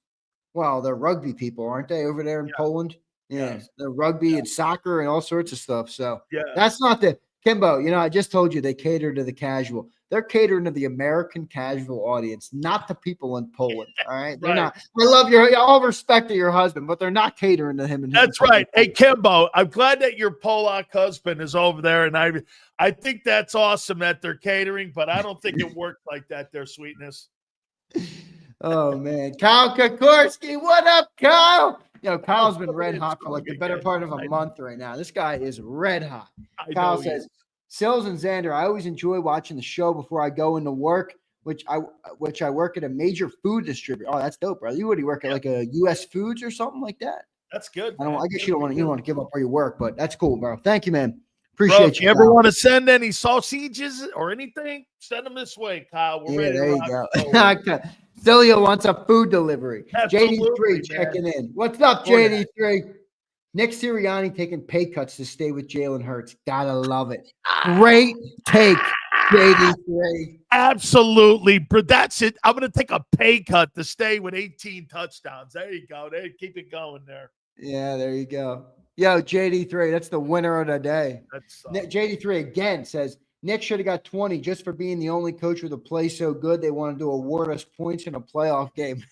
Speaker 2: Well, they're rugby people, aren't they, over there in Poland? Yeah. They're rugby and soccer and all sorts of stuff. So that's not the Kimbo, I just told you they cater to the casual. They're catering to the American casual audience, not the people in Poland. All right. They're
Speaker 1: Right.
Speaker 2: not. I love all respect to your husband, but they're not catering to him.
Speaker 1: That's right. Hey, Kimbo, I'm glad that your Polak husband is over there. And I think that's awesome that they're catering, but I don't think it works like that, their sweetness.
Speaker 2: Oh, man. Kyle Kokorski, what up, Kyle? Kyle's been red hot for like the better part of a month right now. This guy is red hot. Kyle says, Sills and Zander, I always enjoy watching the show before I go into work, which I work at a major food distributor. Oh, that's dope, bro. You already work at like a U.S. Foods or something like that?
Speaker 1: That's good.
Speaker 2: I guess you don't want to give up where you work, but that's cool, bro. Thank you, man. Appreciate you.
Speaker 1: If you ever want to send any sausages or anything, send them this way, Kyle. We're ready
Speaker 2: there
Speaker 1: to
Speaker 2: you go. Sileo wants a food delivery.
Speaker 1: Absolutely,
Speaker 2: JD3 checking in. What's up, JD3? Nick Sirianni taking pay cuts to stay with Jalen Hurts. Gotta love it. Great take, JD3.
Speaker 1: Absolutely. But that's it. I'm going to take a pay cut to stay with 18 touchdowns. There you go. Keep it going there.
Speaker 2: Yeah, there you go. Yo, JD3, that's the winner of the day. JD3 again says, Nick should have got 20 just for being the only coach with a play so good they wanted to award us points in a playoff game.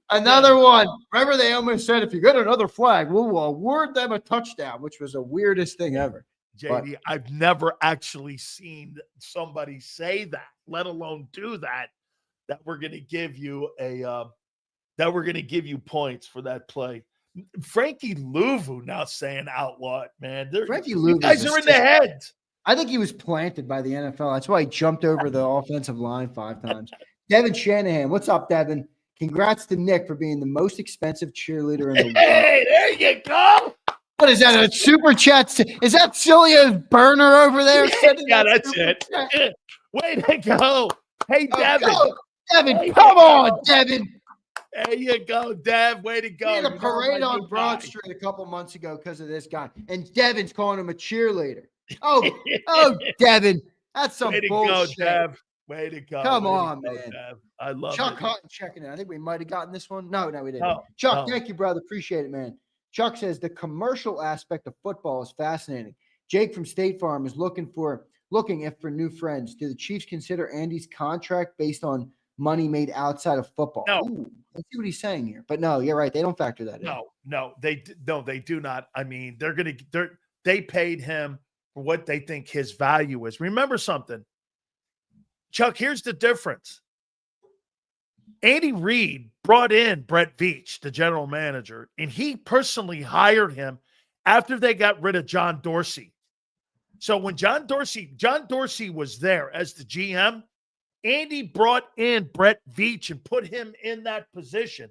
Speaker 2: Another one. Remember, they almost said, if you get another flag, we'll award them a touchdown, which was the weirdest thing ever.
Speaker 1: JD, I've never actually seen somebody say that, let alone do that we're going to give you points for that play. Frankie Louvu now saying outlaw it, man.
Speaker 2: Frankie
Speaker 1: Louvu, you guys are in the head.
Speaker 2: I think he was planted by the NFL. That's why he jumped over the offensive line 5 times. Devin Shanahan. What's up, Devin? Congrats to Nick for being the most expensive cheerleader in the world.
Speaker 1: Hey, there you go.
Speaker 2: What is that? A super chat? Is that Cilio's burner over there?
Speaker 1: Yeah, that's it. Way to go. Hey, Devin.
Speaker 2: Devin, come on, Devin.
Speaker 1: There you go, Dev. Way to go.
Speaker 2: We had a parade on Broad Street a couple months ago because of this guy. And Devin's calling him a cheerleader. Oh, Devin. That's some bullshit.
Speaker 1: Go, Dev. Way to go.
Speaker 2: Come on, man.
Speaker 1: Dev. I love
Speaker 2: Chuck
Speaker 1: it.
Speaker 2: Hutton checking in. I think we might have gotten this one. No, we didn't. Chuck, thank you, brother. Appreciate it, man. Chuck says the commercial aspect of football is fascinating. Jake from State Farm is looking for new friends. Do the Chiefs consider Andy's contract based on money made outside of football?
Speaker 1: No.
Speaker 2: Ooh, let's see what he's saying here. But no, you're right. They don't factor that in.
Speaker 1: No, they do not. I mean, they paid him for what they think his value is. Remember something, Chuck, here's the difference. Andy Reid brought in Brett Veach, the general manager, and he personally hired him after they got rid of John Dorsey. So when John Dorsey was there as the GM, Andy brought in Brett Veach and put him in that position.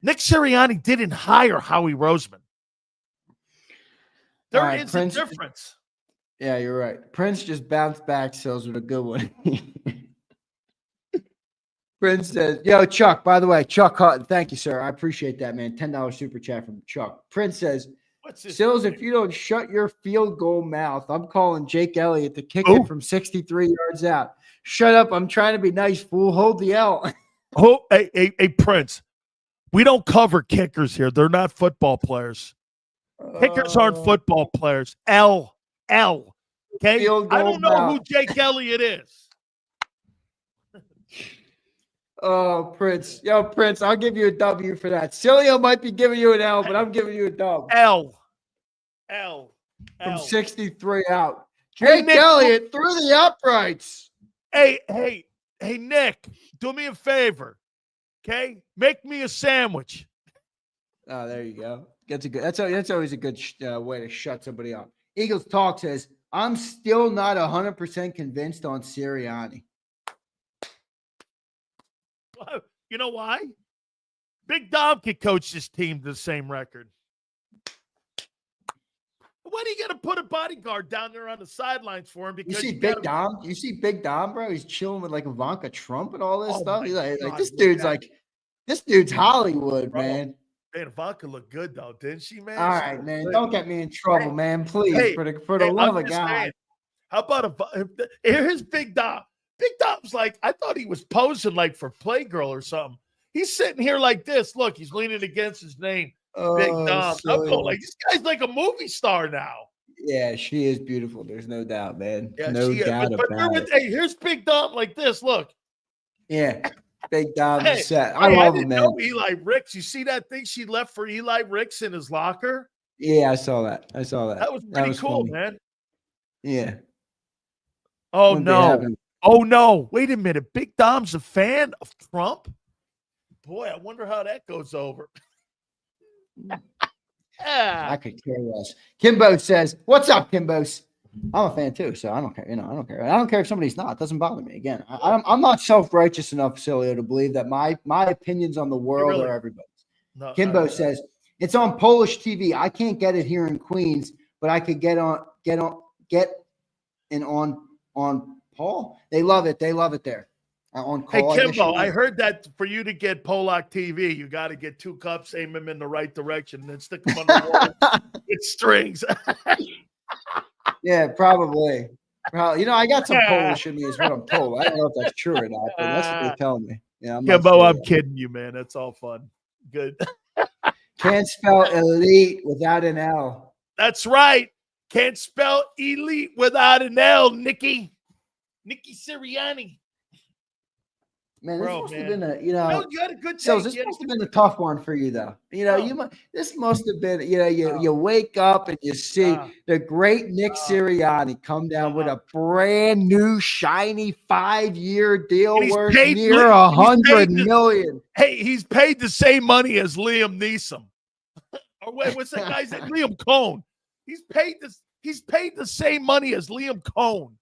Speaker 1: Nick Sirianni didn't hire Howie Roseman. There is a difference.
Speaker 2: Yeah, you're right. Prince just bounced back, Sills, with a good one. Prince says, yo, Chuck, by the way, Chuck Hutton, thank you, sir. I appreciate that, man. $10 super chat from Chuck. Prince says, Sills, if you don't shut your field goal mouth, I'm calling Jake Elliott to kick it from 63 yards out. Shut up. I'm trying to be nice, fool. Hold the L.
Speaker 1: Hey, Prince, we don't cover kickers here. They're not football players. Kickers aren't football players. L. Okay? I don't know who Jake Elliott is.
Speaker 2: Oh, Prince. Yo, Prince, I'll give you a W for that. Cilio might be giving you an L, but I'm giving you a W.
Speaker 1: L.
Speaker 2: From 63 out. Jake Elliott through the uprights.
Speaker 1: Hey, Nick, do me a favor. Okay? Make me a sandwich.
Speaker 2: Oh, there you go. That's always a good way to shut somebody up. Eagles Talk says, I'm still not 100% convinced on Sirianni.
Speaker 1: You know why? Big Dom could coach this team to the same record. Why do you got to put a bodyguard down there on the sidelines for him? Because
Speaker 2: you see Big Dom? You see Big Dom, bro? He's chilling with like Ivanka Trump and all this stuff. He's like this dude's Hollywood, bro. Man.
Speaker 1: Man, Ivanka looked good though, didn't she, man?
Speaker 2: All right, man. Don't get me in trouble, man. Please, for the love of God.
Speaker 1: Saying, how about here's Big Dom? Big Dom's like, I thought he was posing like for Playgirl or something. He's sitting here like this. Look, he's leaning against his name. Big Dom. I'm going like, this guy's like a movie star now.
Speaker 2: Yeah, she is beautiful. There's no doubt, man.
Speaker 1: Yeah,
Speaker 2: No doubt
Speaker 1: but
Speaker 2: about it.
Speaker 1: hey, here's Big Dom like this. Look.
Speaker 2: Yeah. Big Dom's
Speaker 1: Hey,
Speaker 2: set. I
Speaker 1: hey, I
Speaker 2: love him,
Speaker 1: didn't
Speaker 2: man.
Speaker 1: know Eli Ricks. You see that thing she left for Eli Ricks in his locker?
Speaker 2: Yeah, I saw that. I saw that.
Speaker 1: That was
Speaker 2: That
Speaker 1: pretty
Speaker 2: was
Speaker 1: cool,
Speaker 2: funny.
Speaker 1: man.
Speaker 2: Yeah.
Speaker 1: Oh
Speaker 2: Wouldn't be
Speaker 1: no.
Speaker 2: having
Speaker 1: Oh no. Wait a minute. Big Dom's a fan of Trump? Boy, I wonder how that goes over.
Speaker 2: I could care less. Kimbo says, "What's up, Kimbo's?" I'm a fan too, so I don't care. I don't care. I don't care if somebody's not. It doesn't bother me. Again, I'm not self-righteous enough, Sileo, to believe that my opinions on the world are everybody's.
Speaker 1: No,
Speaker 2: Kimbo says it's on Polish TV. I can't get it here in Queens, but I could get in on Paul. They love it. They love it there. On call.
Speaker 1: Hey, Kimbo, I heard that for you to get Polak TV, you got to get 2 cups, aim them in the right direction, and then stick them on the wall with strings.
Speaker 2: Yeah, probably. Well, I got some Polish in me, is what I'm told. I don't know if that's true or not, but that's what they tell me. Yeah,
Speaker 1: Kimbo, I'm kidding you, man. That's all fun. Good.
Speaker 2: Can't spell elite without an L.
Speaker 1: That's right. Can't spell elite without an L, Nikki. Nikki Sirianni.
Speaker 2: Man, this must have been
Speaker 1: no, you had a good
Speaker 2: take. This must have been a tough one for you, though. This must have been, you wake up and you see the great Nick Sirianni come down with a brand new, shiny 5-year deal worth near $100 million.
Speaker 1: Hey, he's paid the same money as Liam Neeson. Or wait, what's that guy's name? Liam Cohn. He's paid the same money as Liam Cohn.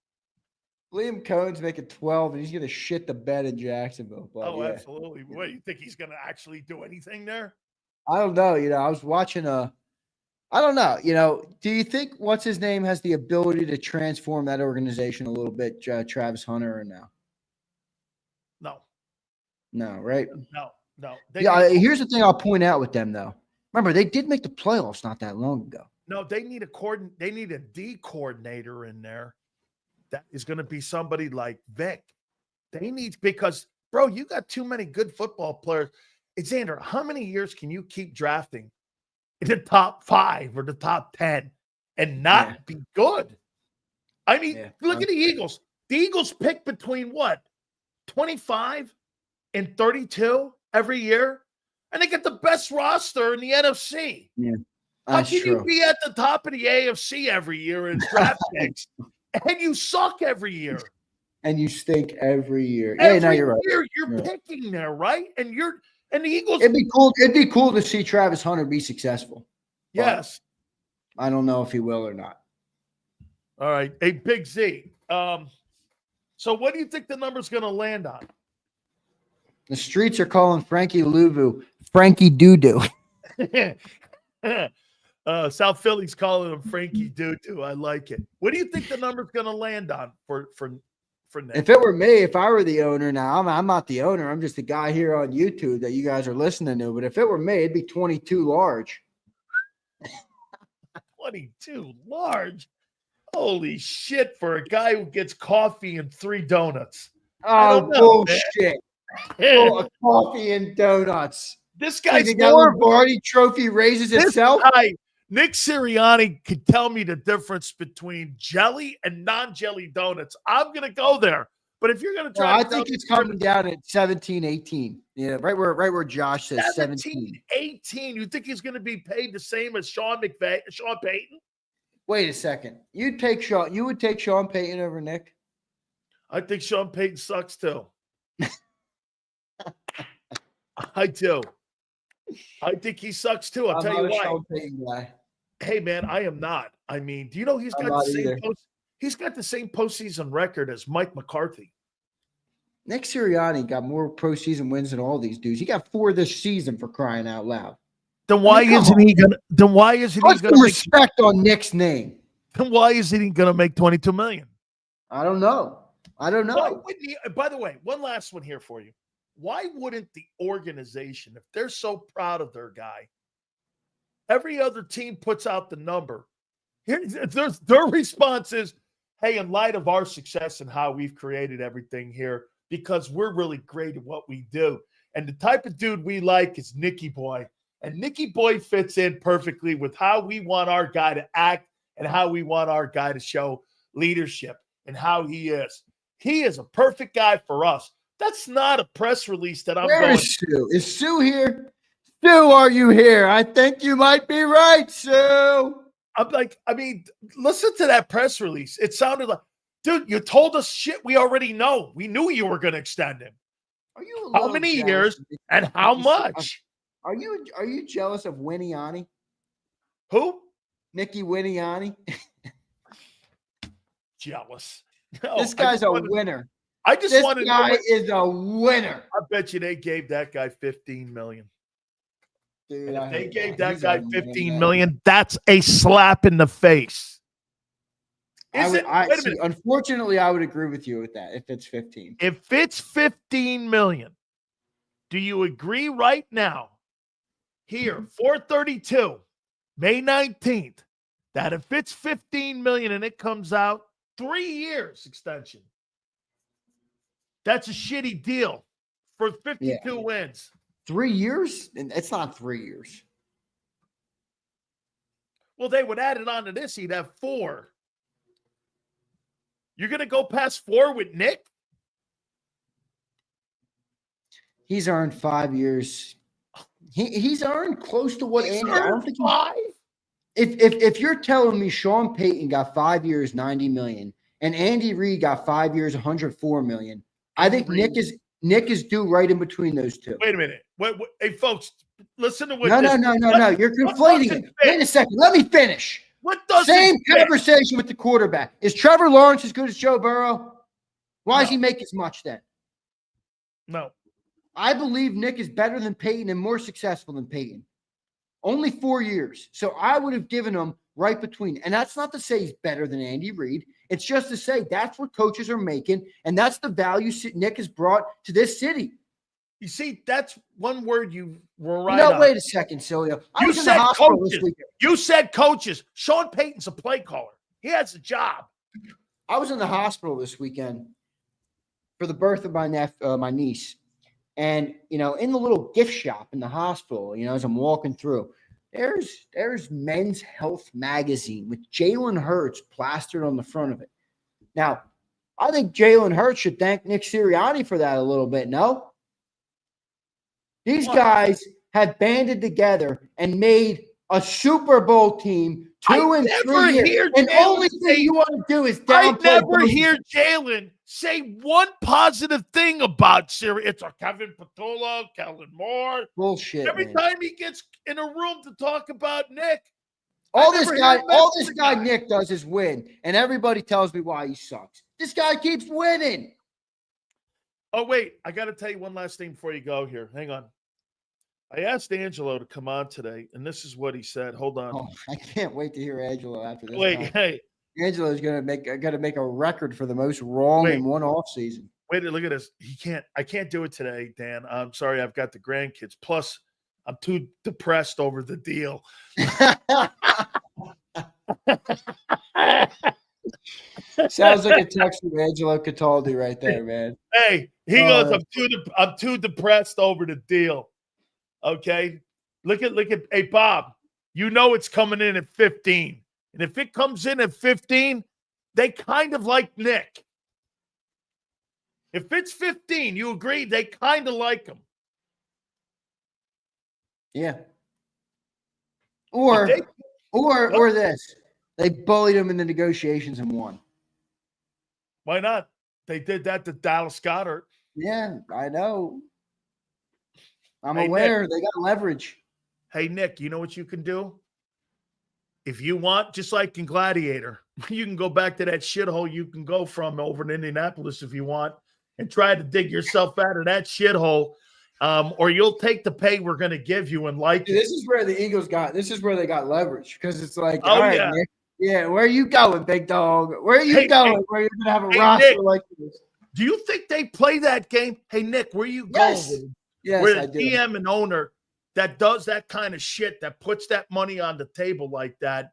Speaker 2: Liam Cohn's making 12, and he's going to shit the bed in Jacksonville. But
Speaker 1: absolutely. What, you think he's going to actually do anything there?
Speaker 2: I don't know. I was watching I don't know. Do you think what's his name has the ability to transform that organization a little bit, Travis Hunter, or no? No, right?
Speaker 1: No.
Speaker 2: Here's the thing I'll point out with them, though. Remember, they did make the playoffs not that long ago.
Speaker 1: No, they need a D coordinator in there. That is going to be somebody like Vic. Because, bro, you got too many good football players. Zander, how many years can you keep drafting in the top 5 or the top 10 and not be good? I mean, look at the Eagles. The Eagles pick between what? 25 and 32 every year? And they get the best roster in the NFC.
Speaker 2: Yeah.
Speaker 1: How can you be at the top of the AFC every year in draft picks? And you suck every year.
Speaker 2: And you stink every year.
Speaker 1: Every
Speaker 2: you're right.
Speaker 1: You're picking there, right? And the Eagles.
Speaker 2: It'd be cool to see Travis Hunter be successful.
Speaker 1: Yes.
Speaker 2: I don't know if he will or not.
Speaker 1: All right. Hey, Big Z. So what do you think the number's going to land on?
Speaker 2: The streets are calling Frankie Louvu Frankie Doo-Doo.
Speaker 1: South Philly's calling him Frankie Doo-Doo. I like it. What do you think the number's going to land on for Nick?
Speaker 2: If it were me, if I were the owner now, I'm not the owner. I'm just a guy here on YouTube that you guys are listening to. But if it were me, it'd be 22 large.
Speaker 1: 22 large? Holy shit, for a guy who gets coffee and 3 donuts.
Speaker 2: Oh, bullshit. Full of coffee and donuts.
Speaker 1: This guy's
Speaker 2: that Lombardi trophy raises itself.
Speaker 1: Nick Sirianni could tell me the difference between jelly and non-jelly donuts. I'm going to go there. But if you're going to try
Speaker 2: I think it's coming down at 17, 18. Yeah, right where Josh says 17.
Speaker 1: 18. You think he's going to be paid the same as Sean Payton?
Speaker 2: Wait a second. You would take Sean Payton over Nick?
Speaker 1: I think Sean Payton sucks too. I do. I think he sucks too. I'll tell you why.
Speaker 2: Sean Payton guy.
Speaker 1: Hey man, I am not. I mean, do you know he's got the same postseason record as Mike McCarthy?
Speaker 2: Nick Sirianni got more postseason wins than all these dudes. He got 4 this season, for crying out loud.
Speaker 1: Then why isn't he gonna? Then why isn't he gonna
Speaker 2: respect on Nick's name?
Speaker 1: Then why isn't he gonna make $22 million?
Speaker 2: I don't know.
Speaker 1: Why wouldn't he? By the way, one last one here for you. Why wouldn't the organization, if they're so proud of their guy, every other team puts out the number? Their response is, hey, in light of our success and how we've created everything here, because we're really great at what we do. And the type of dude we like is Nicky Boy. And Nicky Boy fits in perfectly with how we want our guy to act and how we want our guy to show leadership and how he is. He is a perfect guy for us. That's not a press release that I'm
Speaker 2: Where
Speaker 1: going.
Speaker 2: is Sue? Is Sue here? Sue, are you here? I think you might be right, Sue.
Speaker 1: I'm like, I mean, listen to that press release. It sounded like, dude, you told us shit we already know. We knew you were going to extend him.
Speaker 2: Are you
Speaker 1: How many years and how much?
Speaker 2: Are you jealous of Winniani?
Speaker 1: Who?
Speaker 2: Nicky Winniani?
Speaker 1: Jealous. No,
Speaker 2: This guy's a winner.
Speaker 1: I just
Speaker 2: This
Speaker 1: want to
Speaker 2: guy
Speaker 1: know.
Speaker 2: is a winner.
Speaker 1: I bet you they gave that guy $15 million.
Speaker 2: Dude,
Speaker 1: And if they gave
Speaker 2: that.
Speaker 1: that guy $15 million, that's a slap in the face.
Speaker 2: Unfortunately, I would agree with you with that if it's 15.
Speaker 1: If it's $15 million, do you agree right now, here, 432, May 19th, that if it's $15 million and it comes out 3 years extension, that's a shitty deal for 52 wins.
Speaker 2: 3 years? And it's not 3 years.
Speaker 1: Well, they would add it on to this. He'd have 4. You're going to go past 4 with Nick?
Speaker 2: He's earned 5 years. He's earned close to what Andy. I don't think
Speaker 1: 5.
Speaker 2: If you're telling me Sean Payton got 5 years, $90 million, and Andy Reid got 5 years, $104 million, I think Nick is due right in between those two.
Speaker 1: Wait a minute. Hey, folks, listen to what.
Speaker 2: No. You're conflating it. Wait a second. Let me finish.
Speaker 1: What does
Speaker 2: Same conversation with the quarterback? Is Trevor Lawrence as good as Joe Burrow? Why does he make as much then?
Speaker 1: No.
Speaker 2: I believe Nick is better than Peyton and more successful than Peyton. Only 4 years. So I would have given him right between. And that's not to say he's better than Andy Reid. It's just to say that's what coaches are making, and that's the value Nick has brought to this city.
Speaker 1: You see, that's one word you were right
Speaker 2: No,
Speaker 1: on.
Speaker 2: wait a second, Sileo.
Speaker 1: You said coaches. You said coaches. Sean Payton's a play caller. He has a job.
Speaker 2: I was in the hospital this weekend for the birth of my niece. And, in the little gift shop in the hospital, as I'm walking through, there's Men's Health magazine with Jalen Hurts plastered on the front of it. Now, I think Jalen Hurts should thank Nick Sirianni for that a little bit, no? These guys have banded together and made a Super Bowl team 2 and 3 years. And the only thing you want to do is downplay.
Speaker 1: I never hear Jalen say one positive thing about Siri. It's a Kevin Patullo, Kellen Moore.
Speaker 2: Bullshit.
Speaker 1: Every time he gets in a room to talk about Nick,
Speaker 2: all this guy Nick does is win, and everybody tells me why he sucks. This guy keeps winning.
Speaker 1: Oh, wait. I got to tell you one last thing before you go here. Hang on. I asked Angelo to come on today, and this is what he said. Hold on.
Speaker 2: Oh, I can't wait to hear Angelo after this.
Speaker 1: Wait, hey.
Speaker 2: Angelo's gonna make a record for the most wrong in one off season.
Speaker 1: Wait, look at this. I can't do it today, Dan. I'm sorry, I've got the grandkids. Plus, I'm too depressed over the deal.
Speaker 2: Sounds like a text from Angelo Cataldi right there, man.
Speaker 1: Hey, he goes, I'm too depressed over the deal. Okay. Look at hey Bob, it's coming in at 15. And if it comes in at 15, they kind of like Nick. If it's 15, you agree they kind of like him.
Speaker 2: Yeah. Or this. They bullied him in the negotiations and won.
Speaker 1: Why not? They did that to Dallas Goedert.
Speaker 2: Yeah, I know. I'm aware. Nick, they got leverage.
Speaker 1: Hey, Nick, you know what you can do? If you want, just like in Gladiator, you can go back to that shithole you can go from over in Indianapolis if you want and try to dig yourself out of that shithole, or you'll take the pay we're going to give you and like it.
Speaker 2: This is where the Eagles this is where they got leverage because it's like, all right, Nick, where are you going, big dog? Where are you going? Where you're going to have a roster
Speaker 1: Nick,
Speaker 2: like this?
Speaker 1: Do you think they play that game? Hey, Nick, where you going?
Speaker 2: Yes,
Speaker 1: where
Speaker 2: I
Speaker 1: the
Speaker 2: do.
Speaker 1: GM and owner that does that kind of shit, that puts that money on the table like that,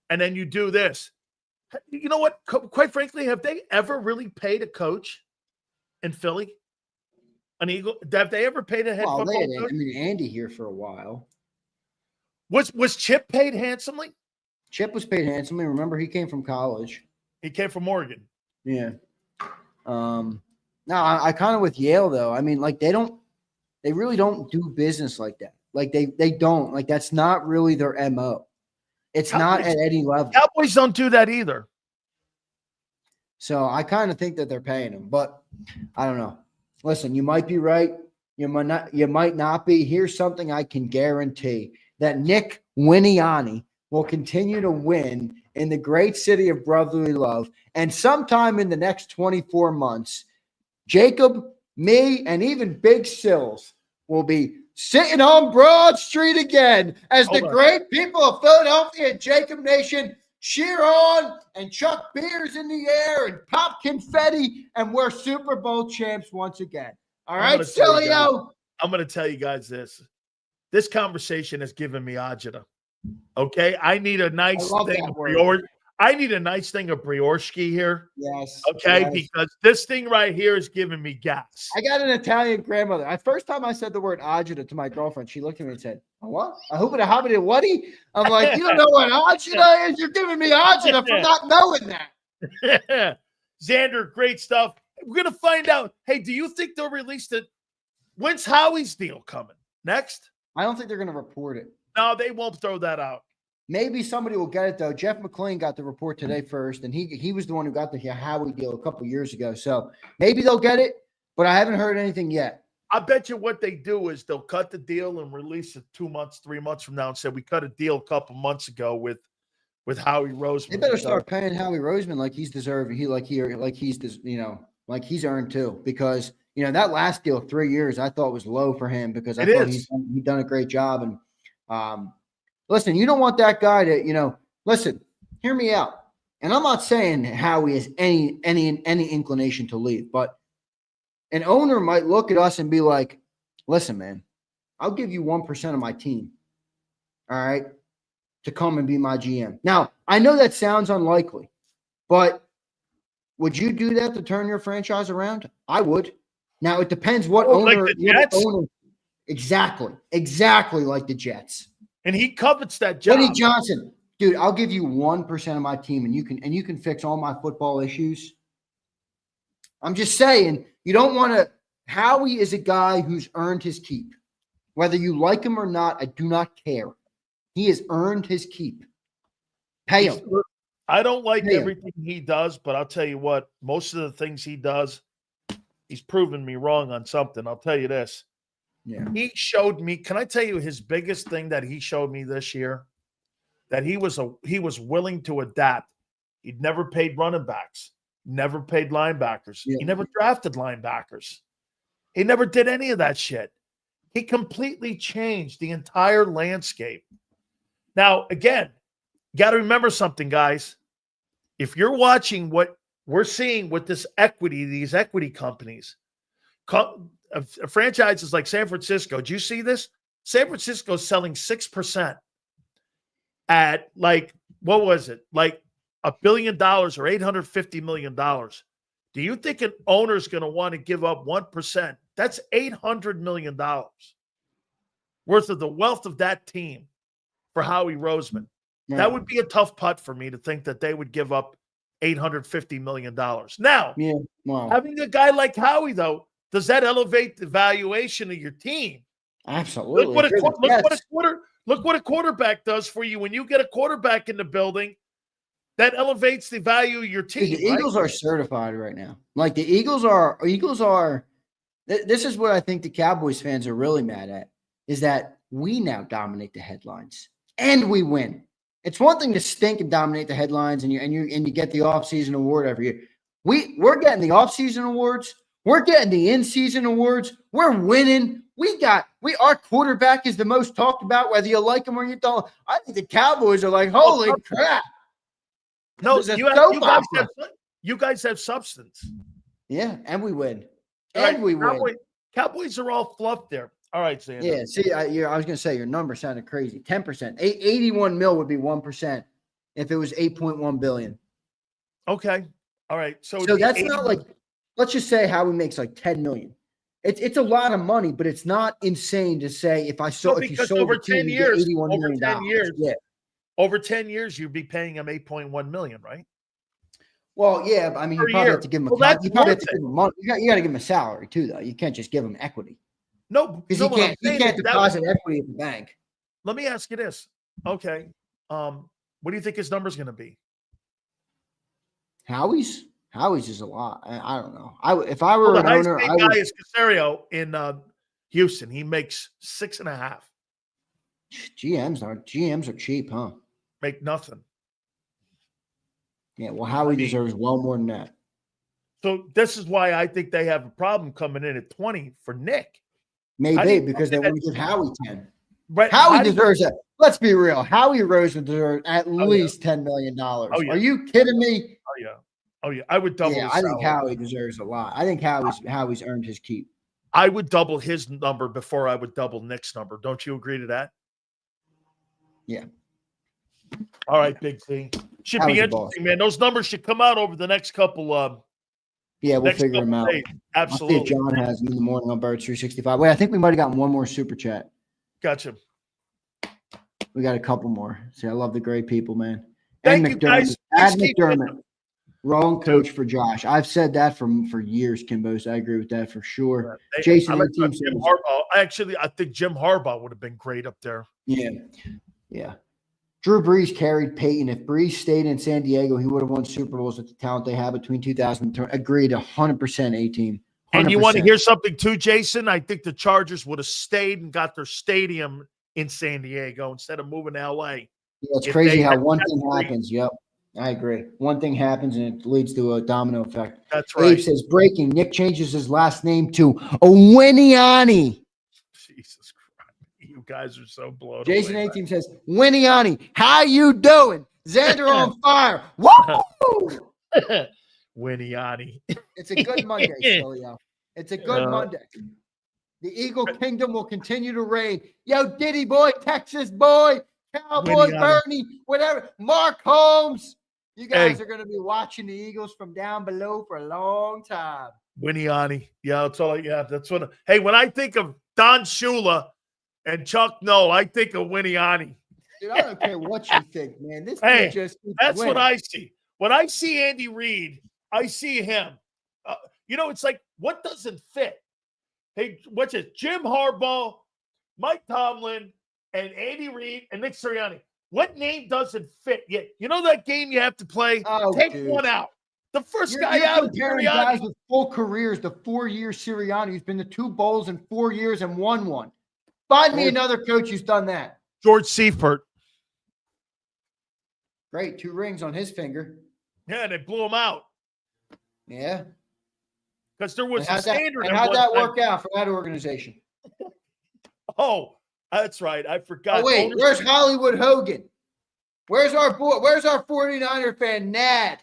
Speaker 1: and then you do this. You know what? Quite frankly, have they ever really paid a coach in Philly? An Eagle? Have they ever paid a head football coach?
Speaker 2: Andy here for a while.
Speaker 1: Was Chip paid handsomely?
Speaker 2: Chip was paid handsomely. Remember, he came from college.
Speaker 1: He came from Oregon.
Speaker 2: Yeah. No, I kind of with Yale though. I mean, like they really don't do business like that. Like they don't. Like that's not really their MO. It's not at any level.
Speaker 1: Cowboys don't do that either.
Speaker 2: So I kind of think that they're paying him, but I don't know. Listen, you might be right. You might not be. Here's something I can guarantee, that Nick Winiani will continue to win in the great city of brotherly love. And sometime in the next 24 months, Jacob, me, and even Big Sills will be sitting on Broad Street again as the great people of Philadelphia and Jacob Nation cheer on and chuck beers in the air and pop confetti, and we're Super Bowl champs once again. All right, Sileo.
Speaker 1: I'm going to tell you guys this. This conversation has given me agita. Okay, I need a nice thing of brioche here.
Speaker 2: Yes.
Speaker 1: Okay,
Speaker 2: yes.
Speaker 1: because this thing right here is giving me gas.
Speaker 2: I got an Italian grandmother. The first time I said the word agita to my girlfriend, she looked at me and said, "What? I hope it a hobby whatty." I'm like, "You don't know what agita is? You're giving me agita for not knowing
Speaker 1: that." Zander, great stuff. We're gonna find out. Hey, do you think they'll release it? When's Howie's deal coming? Next?
Speaker 2: I don't think they're gonna report it.
Speaker 1: No, they won't throw that out.
Speaker 2: Maybe somebody will get it though. Jeff McClain got the report today first, and he was the one who got the Howie deal a couple years ago. So maybe they'll get it, but I haven't heard anything yet.
Speaker 1: I bet you what they do is they'll cut the deal and release it 2 months, 3 months from now, and say we cut a deal a couple months ago with Howie Roseman.
Speaker 2: They better start paying Howie Roseman like he's deserving. Like he's earned too, because that last deal 3 years I thought was low for him, because I thought he's done a great job. And listen, you don't want that guy to, listen, hear me out. And I'm not saying Howie has any inclination to leave, but an owner might look at us and be like, listen, man, I'll give you 1% of my team. All right. To come and be my GM. Now, I know that sounds unlikely, but would you do that to turn your franchise around? I would. Now, it depends what owner.
Speaker 1: Like the Jets?
Speaker 2: Exactly like the Jets.
Speaker 1: And he covets that job.
Speaker 2: Woody Johnson, dude, I'll give you 1% of my team, and you can fix all my football issues. I'm just saying, you don't want to. Howie is a guy who's earned his keep. Whether you like him or not, I do not care. He has earned his keep. Pay him.
Speaker 1: I don't like everything he does, but I'll tell you what, most of the things he does, he's proven me wrong on something. I'll tell you this.
Speaker 2: Yeah.
Speaker 1: He showed me, can I tell you his biggest thing that he showed me this year? That he was willing to adapt. He'd never paid running backs, never paid linebackers.
Speaker 2: Yeah.
Speaker 1: He never drafted linebackers. He never did any of that shit. He completely changed the entire landscape. Now, again, you got to remember something, guys. If you're watching what we're seeing with this equity, these equity companies, franchises like San Francisco, do you see this? San Francisco's selling 6% at like, what was it? Like $1 billion or $850 million. Do you think an owner's going to want to give up 1%? That's $800 million worth of the wealth of that team for Howie Roseman.
Speaker 2: Yeah.
Speaker 1: That would be a tough putt for me to think that they would give up $850 million. Now, having a guy like Howie, though, does that elevate the valuation of your team?
Speaker 2: Absolutely.
Speaker 1: Look what a quarterback does for you. When you get a quarterback in the building, that elevates the value of your team.
Speaker 2: The Eagles are certified right now. Like the Eagles are. This is what I think the Cowboys fans are really mad at, is that we now dominate the headlines and we win. It's one thing to stink and dominate the headlines and you get the offseason award every year. We're getting the offseason awards. We're getting the in-season awards. We're winning. Our quarterback is the most talked about, whether you like him or you don't. I think the Cowboys are like, holy crap.
Speaker 1: No, you guys have substance.
Speaker 2: Yeah, and we win.
Speaker 1: We win. Cowboys are all fluff there. All right, Zander.
Speaker 2: Yeah, see, I was going to say your number sounded crazy. 10%. 81 mil would be 1% if it was 8.1 billion.
Speaker 1: Okay. All right. So
Speaker 2: that's not like, let's just say Howie makes like 10 million. It's a lot of money, but it's not insane to say if you sold
Speaker 1: over
Speaker 2: the team,
Speaker 1: 10 years,
Speaker 2: $81 million.
Speaker 1: Yeah. Over 10 years, you'd be paying him $8.1 million, right?
Speaker 2: Well, yeah, I mean, you
Speaker 1: Per
Speaker 2: probably
Speaker 1: year.
Speaker 2: have to give him
Speaker 1: Well, that's
Speaker 2: you probably have
Speaker 1: worth
Speaker 2: to
Speaker 1: it.
Speaker 2: give him money. You got to give him a salary too, though. You can't just give him equity
Speaker 1: No,
Speaker 2: because
Speaker 1: no,
Speaker 2: he
Speaker 1: what I'm
Speaker 2: can't. He
Speaker 1: saying
Speaker 2: can't
Speaker 1: is that was,
Speaker 2: deposit equity at the bank.
Speaker 1: let me ask you this. Okay. What do you think his number's going to be?
Speaker 2: Howie's is a lot. I don't know. If I
Speaker 1: Well,
Speaker 2: were
Speaker 1: the
Speaker 2: an
Speaker 1: highest
Speaker 2: owner,
Speaker 1: paid
Speaker 2: I would.
Speaker 1: guy is Casario in Houston. He makes 6.5.
Speaker 2: GMs are cheap, huh?
Speaker 1: Make nothing.
Speaker 2: Yeah. Well, Howie deserves well more than that.
Speaker 1: So this is why I think they have a problem coming in at 20 for Nick.
Speaker 2: Maybe because they want to give Howie 10.
Speaker 1: Right?
Speaker 2: Howie deserves that. Let's be real. Howie Roseman deserves at least $10 million.
Speaker 1: Oh, yeah.
Speaker 2: Are you kidding me?
Speaker 1: Oh yeah. Oh yeah. I would double.
Speaker 2: Yeah,
Speaker 1: his
Speaker 2: I think
Speaker 1: salary.
Speaker 2: Howie deserves a lot. I think Howie's earned his keep.
Speaker 1: I would double his number before I would double Nick's number. Don't you agree to that?
Speaker 2: Yeah.
Speaker 1: All right, Big Z. Should
Speaker 2: Howie's
Speaker 1: be
Speaker 2: a
Speaker 1: interesting,
Speaker 2: boss.
Speaker 1: man. Those numbers should come out over the next couple.
Speaker 2: Yeah, we'll
Speaker 1: next
Speaker 2: figure
Speaker 1: couple
Speaker 2: them out.
Speaker 1: days.
Speaker 2: I'll see if
Speaker 1: Absolutely.
Speaker 2: John has them in the morning on Birds 365. Wait, I think we might have gotten one more super chat.
Speaker 1: Gotcha.
Speaker 2: We got a couple more. See, I love the great people, man.
Speaker 1: Thank
Speaker 2: And
Speaker 1: you, guys.
Speaker 2: Add
Speaker 1: Keep
Speaker 2: McDermott. Wrong coach for Josh. I've said that for years, Kimbos. I agree with that for sure. Jason,
Speaker 1: I like
Speaker 2: team
Speaker 1: Jim Harbaugh. I think Jim Harbaugh would have been great up there.
Speaker 2: Yeah. Yeah. Drew Brees carried Peyton. If Brees stayed in San Diego, he would have won Super Bowls with the talent they have between 2010. Agreed 100%, 18. 100%.
Speaker 1: And you want to hear something too, Jason? I think the Chargers would have stayed and got their stadium in San Diego instead of moving to LA.
Speaker 2: Yeah, it's crazy how one thing happens. Yep. I agree. One thing happens and it leads to a domino effect.
Speaker 1: That's right.
Speaker 2: Abe says, breaking. Nick changes his last name to Winiani.
Speaker 1: Jesus Christ. You guys are so blown
Speaker 2: Jason
Speaker 1: away.
Speaker 2: A-Team says, Winiani, how you doing? Xander on fire. Woo!
Speaker 1: Winiani.
Speaker 2: It's a good Monday, Sileo. It's a good Monday. The Eagle Kingdom will continue to reign. Yo, Diddy boy, Texas boy, Cowboy Bernie, whatever. Mark Holmes. You guys are going to be watching the Eagles from down below for a long time.
Speaker 1: Winiani. Yeah, that's all. Yeah, that's what. Hey, when I think of Don Shula and Chuck Noll, I think of Winiani.
Speaker 2: Dude, I don't care what you think, man. This
Speaker 1: hey,
Speaker 2: just
Speaker 1: that's
Speaker 2: winning.
Speaker 1: what I see. When I see Andy Reid, I see him. It's like, what doesn't fit? Hey, what's it? Jim Harbaugh, Mike Tomlin, and Andy Reid, and Nick Sirianni. What name doesn't fit yet? You know that game you have to play? Take one out. The first guy out.
Speaker 2: Comparing guys with full careers, the 4-year Sirianni who's been to 2 bowls in 4 years and won one. Find me another coach who's done that.
Speaker 1: George Seifert.
Speaker 2: Great. 2 rings on his finger.
Speaker 1: Yeah, they blew him out.
Speaker 2: Yeah.
Speaker 1: Because there was a standard.
Speaker 2: And how'd that work out for that organization?
Speaker 1: Oh, that's right. I forgot.
Speaker 2: Oh, wait. Where's Hollywood Hogan? Where's our boy? Where's our 49er fan, Nad?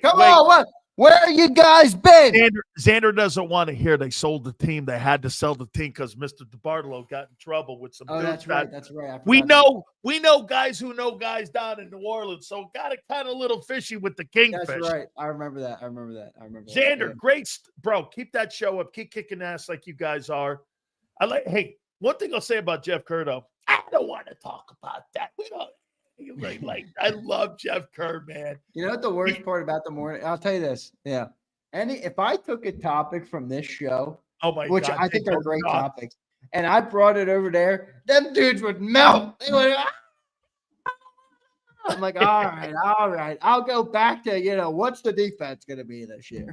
Speaker 2: Come on. What? Where have you guys been?
Speaker 1: Zander doesn't want to hear they sold the team. They had to sell the team because Mr. DeBartolo got in trouble with some.
Speaker 2: Oh, that's right. That's right.
Speaker 1: We know guys who know guys down in New Orleans, so got it kind of a little fishy with the Kingfish.
Speaker 2: That's right. I remember that.
Speaker 1: Zander, great, bro. Keep that show up. Keep kicking ass like you guys are. Hey, one thing I'll say about Jeff Kerr, though, I don't want to talk about that. We don't. I love Jeff Kerr, man.
Speaker 2: You know what the worst part about the morning? I'll tell you this. Yeah. If I took a topic from this show, which I think are great topics, and I brought it over there, them dudes would melt. They would. I'm like, all right. I'll go back to, what's the defense going to be this year?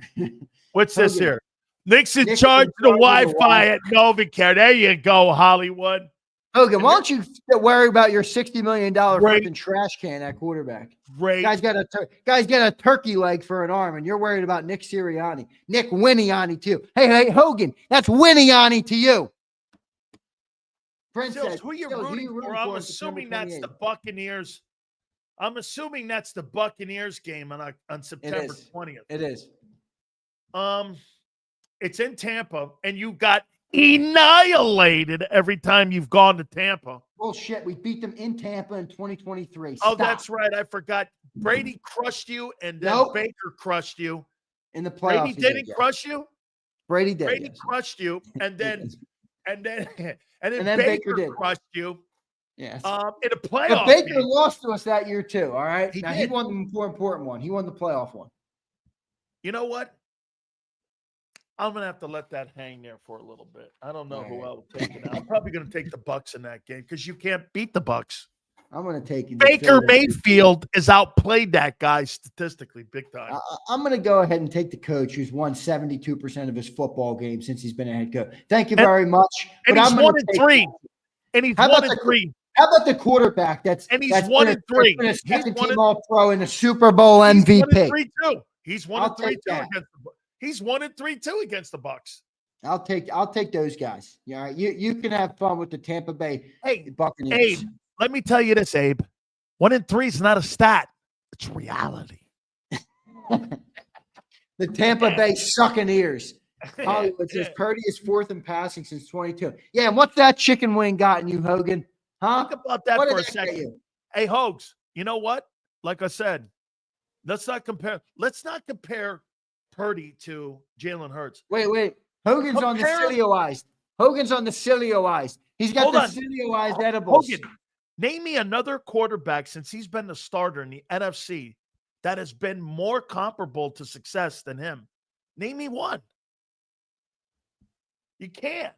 Speaker 1: What's this here? Nick's in charge of the Wi-Fi at Novacare. There you go, Hollywood.
Speaker 2: Hogan, why don't you worry about your $60 million freaking trash can at quarterback?
Speaker 1: Great.
Speaker 2: Guy's got a turkey leg for an arm, and you're worried about Nick Sirianni. Nick Winiani, too. Hey, Hogan, that's Winiani to you.
Speaker 1: Princess, who you rooting for? I'm assuming that's the Buccaneers. I'm assuming that's the Buccaneers game on September 20th.
Speaker 2: It is.
Speaker 1: It's in Tampa, and you got annihilated every time you've gone to Tampa.
Speaker 2: Bullshit. We beat them in Tampa in 2023.
Speaker 1: Oh, that's right. I forgot. Brady crushed you, and then Baker crushed you.
Speaker 2: In the playoffs.
Speaker 1: Brady didn't crush you?
Speaker 2: Brady did.
Speaker 1: Brady crushed you, and then Baker crushed you.
Speaker 2: Yes.
Speaker 1: In a playoff
Speaker 2: But Baker
Speaker 1: game.
Speaker 2: lost to us that year too. All right.
Speaker 1: He
Speaker 2: Now
Speaker 1: did.
Speaker 2: he won the more important one. He won the playoff one.
Speaker 1: You know what? I'm gonna have to let that hang there for a little bit. I don't know who I will take it. I'm probably gonna take the Bucks in that game because you can't beat the Bucks.
Speaker 2: I'm going to take
Speaker 1: Baker Mayfield has outplayed that guy statistically big time.
Speaker 2: I'm going to go ahead and take the coach who's won 72% of his football games since he's been a head coach. Thank you very much.
Speaker 1: And he's 1-3. And he's 1-3.
Speaker 2: How about the quarterback? That's
Speaker 1: 1-3.
Speaker 2: Been a second team All-Pro and a Super Bowl MVP.
Speaker 1: He's 1-3 too against the Bucks. He's 1-3 too against the Bucks.
Speaker 2: I'll take those guys. Yeah, you can have fun with the Tampa Bay Buccaneers.
Speaker 1: Abe, let me tell you this, Abe. 1-3 is not a stat; it's reality.
Speaker 2: The Tampa Bay Succaneers. Hollywood says Purdy is fourth in passing since 22. Yeah, and what's that chicken wing gotten you, Hogan? Huh?
Speaker 1: Think about that for a second. Hey, Hogs, you know what? Like I said, let's not compare Purdy to Jalen Hurts.
Speaker 2: Wait. Hogan's on the Sileo-ized. He's got the Sileo-ized edibles.
Speaker 1: Hogan, name me another quarterback since he's been the starter in the NFC that has been more comparable to success than him. Name me one. You can't.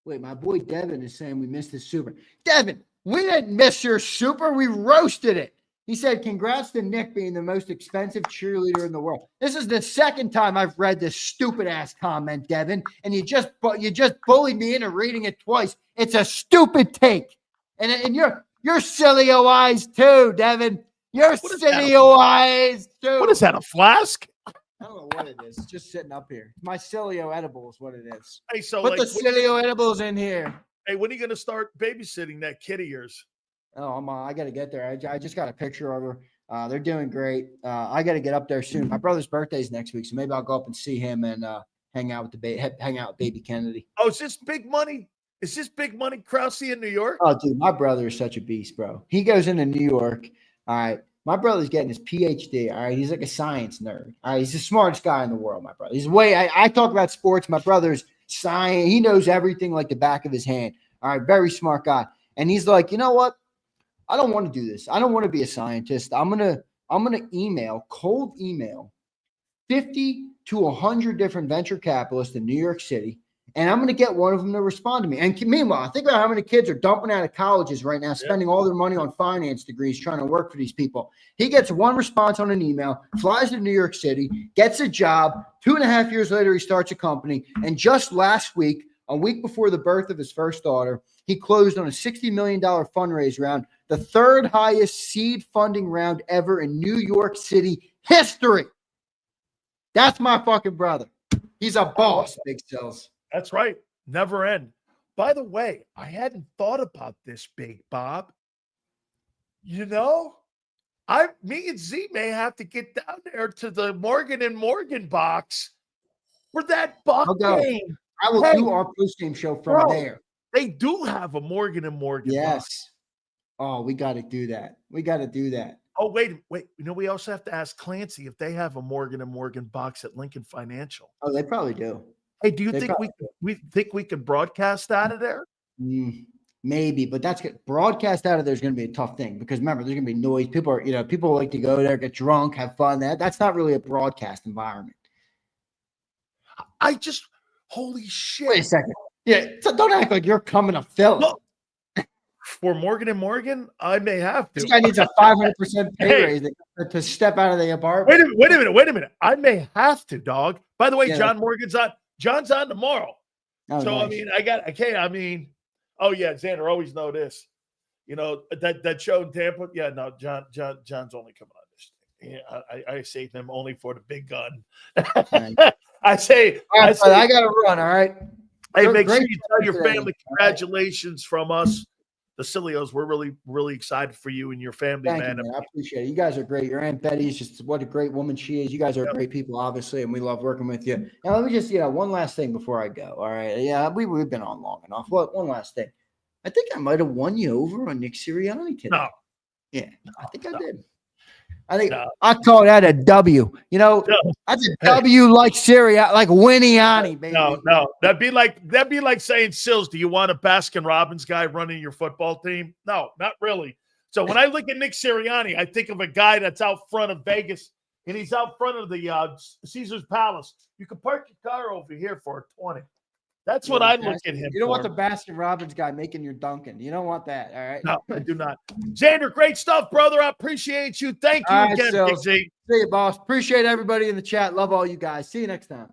Speaker 2: Wait, my boy Devin is saying we missed the Super. Devin, we didn't miss your Super. We roasted it. He said, congrats to Nick being the most expensive cheerleader in the world. This is the second time I've read this stupid-ass comment, Devin, and you just bullied me into reading it twice. It's a stupid take. And you're Sileo-ized too, Devin. You're Sileo-ized too.
Speaker 1: What is that, a flask?
Speaker 2: I don't know what it is. It's just sitting up here. My Sileo edible is what it is.
Speaker 1: Hey, so
Speaker 2: put the Sileo edibles in here.
Speaker 1: Hey, when are you going to start babysitting that kid of yours?
Speaker 2: Oh, I got to get there. I just got a picture of her. They're doing great. I got to get up there soon. My brother's birthday's next week, so maybe I'll go up and see him and hang out with baby Kennedy.
Speaker 1: Oh, is this big money? Is this big money Krause in New York?
Speaker 2: Oh, dude, my brother is such a beast, bro. He goes into New York. All right. My brother's getting his PhD. All right. He's like a science nerd. All right. He's the smartest guy in the world, my brother. I talk about sports. My brother's science. He knows everything like the back of his hand. All right. Very smart guy. And he's like, you know what? I don't want to do this. I don't want to be a scientist. I'm gonna cold email 50 to 100 different venture capitalists in New York City, and I'm gonna get one of them to respond to me. And meanwhile, think about how many kids are dumping out of colleges right now, spending all their money on finance degrees trying to work for these people. He gets one response on an email, flies to New York City, gets a job. 2.5 years later, he starts a company. And just last week, a week before the birth of his first daughter, he closed on a $60 million fundraise round, the third highest seed funding round ever in New York City history. That's my fucking brother. He's a boss, Big Cells.
Speaker 1: That's right. Never end. By the way, I hadn't thought about this, Big Bob. You know, me and Z may have to get down there to the Morgan and Morgan box for that Buck game.
Speaker 2: I will do our post-game show from there.
Speaker 1: They do have a Morgan and Morgan box.
Speaker 2: Oh, we got to do that.
Speaker 1: Oh, wait. You know, we also have to ask Clancy if they have a Morgan and Morgan box at Lincoln Financial.
Speaker 2: Oh, they probably do.
Speaker 1: Hey, do you think we can broadcast out of there?
Speaker 2: Maybe, but that's good. Broadcast out of there is going to be a tough thing because remember, there's going to be noise. People like to go there, get drunk, have fun. That's not really a broadcast environment.
Speaker 1: Holy shit.
Speaker 2: Wait a second. Yeah, so don't act like you're coming to Philly.
Speaker 1: Look, for Morgan and Morgan, I may have to.
Speaker 2: This guy needs a 500% pay raise to step out of the apartment.
Speaker 1: Wait a minute. I may have to, dog. By the way, John's on tomorrow.
Speaker 2: Oh,
Speaker 1: so
Speaker 2: nice.
Speaker 1: I mean, oh yeah, Zander, always know this. You know, that show in Tampa. Yeah, no, John's only coming on this thing. Yeah, I save him only for the big gun.
Speaker 2: Right.
Speaker 1: I
Speaker 2: gotta run, all right.
Speaker 1: Hey, make sure you tell your family congratulations from us, the Sileos. We're really, really excited for you and your family, man.
Speaker 2: I appreciate it. You guys are great. Your Aunt Betty's just what a great woman she is. You guys are great people, obviously, and we love working with you. Now, let me just, one last thing before I go. All right. Yeah, we've been on long enough. One last thing. I think I might have won you over on Nick Sirianni today.
Speaker 1: No.
Speaker 2: Yeah, I think I did. I think
Speaker 1: No.
Speaker 2: I call that a W. You know,
Speaker 1: No.
Speaker 2: that's a
Speaker 1: Hey.
Speaker 2: W like Sirianni, like Sirianni, baby.
Speaker 1: No. That'd be like saying, Sills, do you want a Baskin Robbins guy running your football team? No, not really. So when I look at Nick Sirianni, I think of a guy that's out front of Vegas, and he's out front of the Caesar's Palace. You can park your car over here for $20. That's what I look at him
Speaker 2: You don't want
Speaker 1: for.
Speaker 2: the Baskin Robbins guy making your Dunkin'. You don't want that. All right.
Speaker 1: No, I do not. Zander, great stuff, brother. I appreciate you. Thank you
Speaker 2: All right,
Speaker 1: again,
Speaker 2: so,
Speaker 1: Big Z.
Speaker 2: see you, boss. Appreciate everybody in the chat. Love all you guys. See you next time.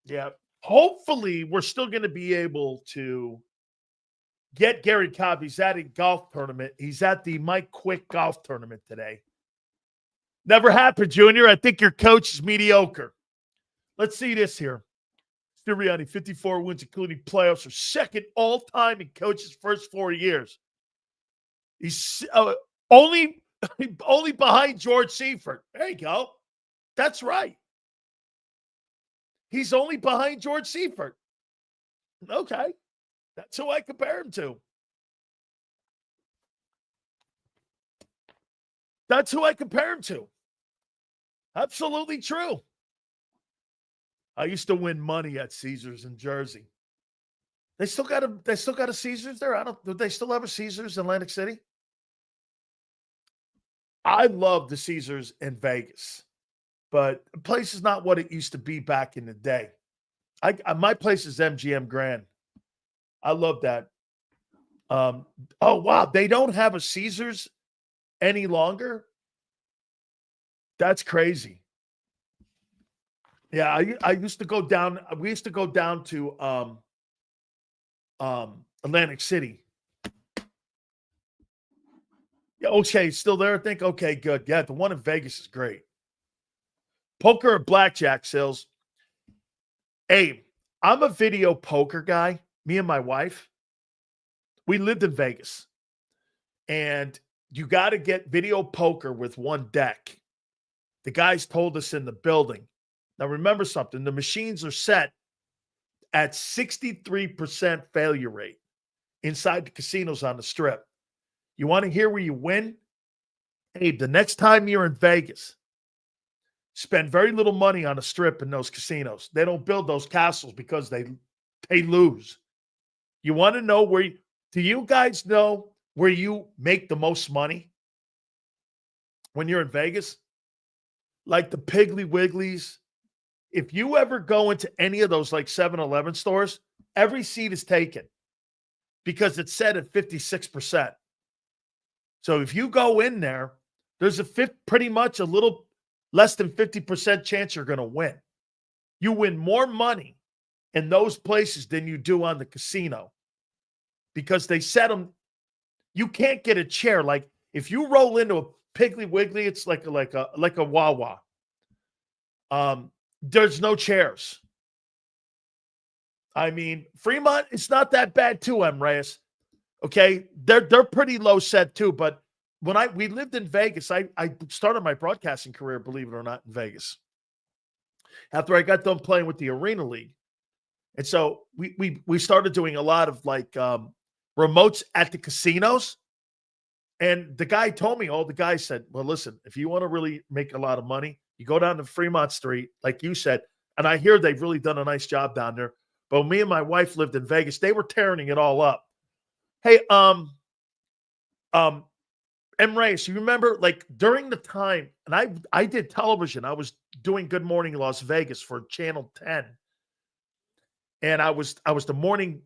Speaker 1: Yeah. Hopefully, we're still going to be able to get Gary Cobb. He's at a golf tournament. He's at the Mike Quick golf tournament today. Never happened, Junior. I think your coach is mediocre. Let's see this here. Sirianni, 54 wins, including playoffs, are second all-time in coach's first 4 years. He's only behind George Seifert. There you go. That's right. He's only behind George Seifert. Okay. That's who I compare him to. That's who I compare him to. Absolutely true. I used to win money at Caesars in Jersey. They still got a Caesars there. Do they still have a Caesars in Atlantic City? I love the Caesars in Vegas, but the place is not what it used to be back in the day. My place is MGM Grand. I love that. Oh wow, they don't have a Caesars any longer. That's crazy. Yeah, I used to go down. We used to go down to Atlantic City. Yeah, okay, still there, I think. Okay, good. Yeah, the one in Vegas is great. Poker or blackjack, Sills? Hey, I'm a video poker guy. Me and my wife, we lived in Vegas. And you got to get video poker with one deck. The guys told us in the building. Now, remember something. The machines are set at 63% failure rate inside the casinos on the Strip. You want to hear where you win? Hey, the next time you're in Vegas, spend very little money on the Strip in those casinos. They don't build those castles because they lose. You want to know do you guys know where you make the most money when you're in Vegas? Like the Piggly Wigglies. If you ever go into any of those like 7-Eleven stores, every seat is taken because it's set at 56%. So if you go in there, there's pretty much a little less than 50% chance you're going to win. You win more money in those places than you do on the casino because they set them. You can't get a chair. Like if you roll into a Piggly Wiggly, it's like a Wawa. There's no chairs. I mean, Fremont, it's not that bad too, M. Reyes. Okay, they're pretty low set too. But when we lived in Vegas, I started my broadcasting career, believe it or not, in Vegas. After I got done playing with the Arena League, and so we started doing a lot of like remotes at the casinos. And the guy told me, all the guys said, well, listen, if you want to really make a lot of money, you go down to Fremont Street, like you said, and I hear they've really done a nice job down there. But me and my wife lived in Vegas. They were tearing it all up. Hey, M. Reyes, you remember like during the time, and I did television. I was doing Good Morning Las Vegas for Channel 10. And I was the morning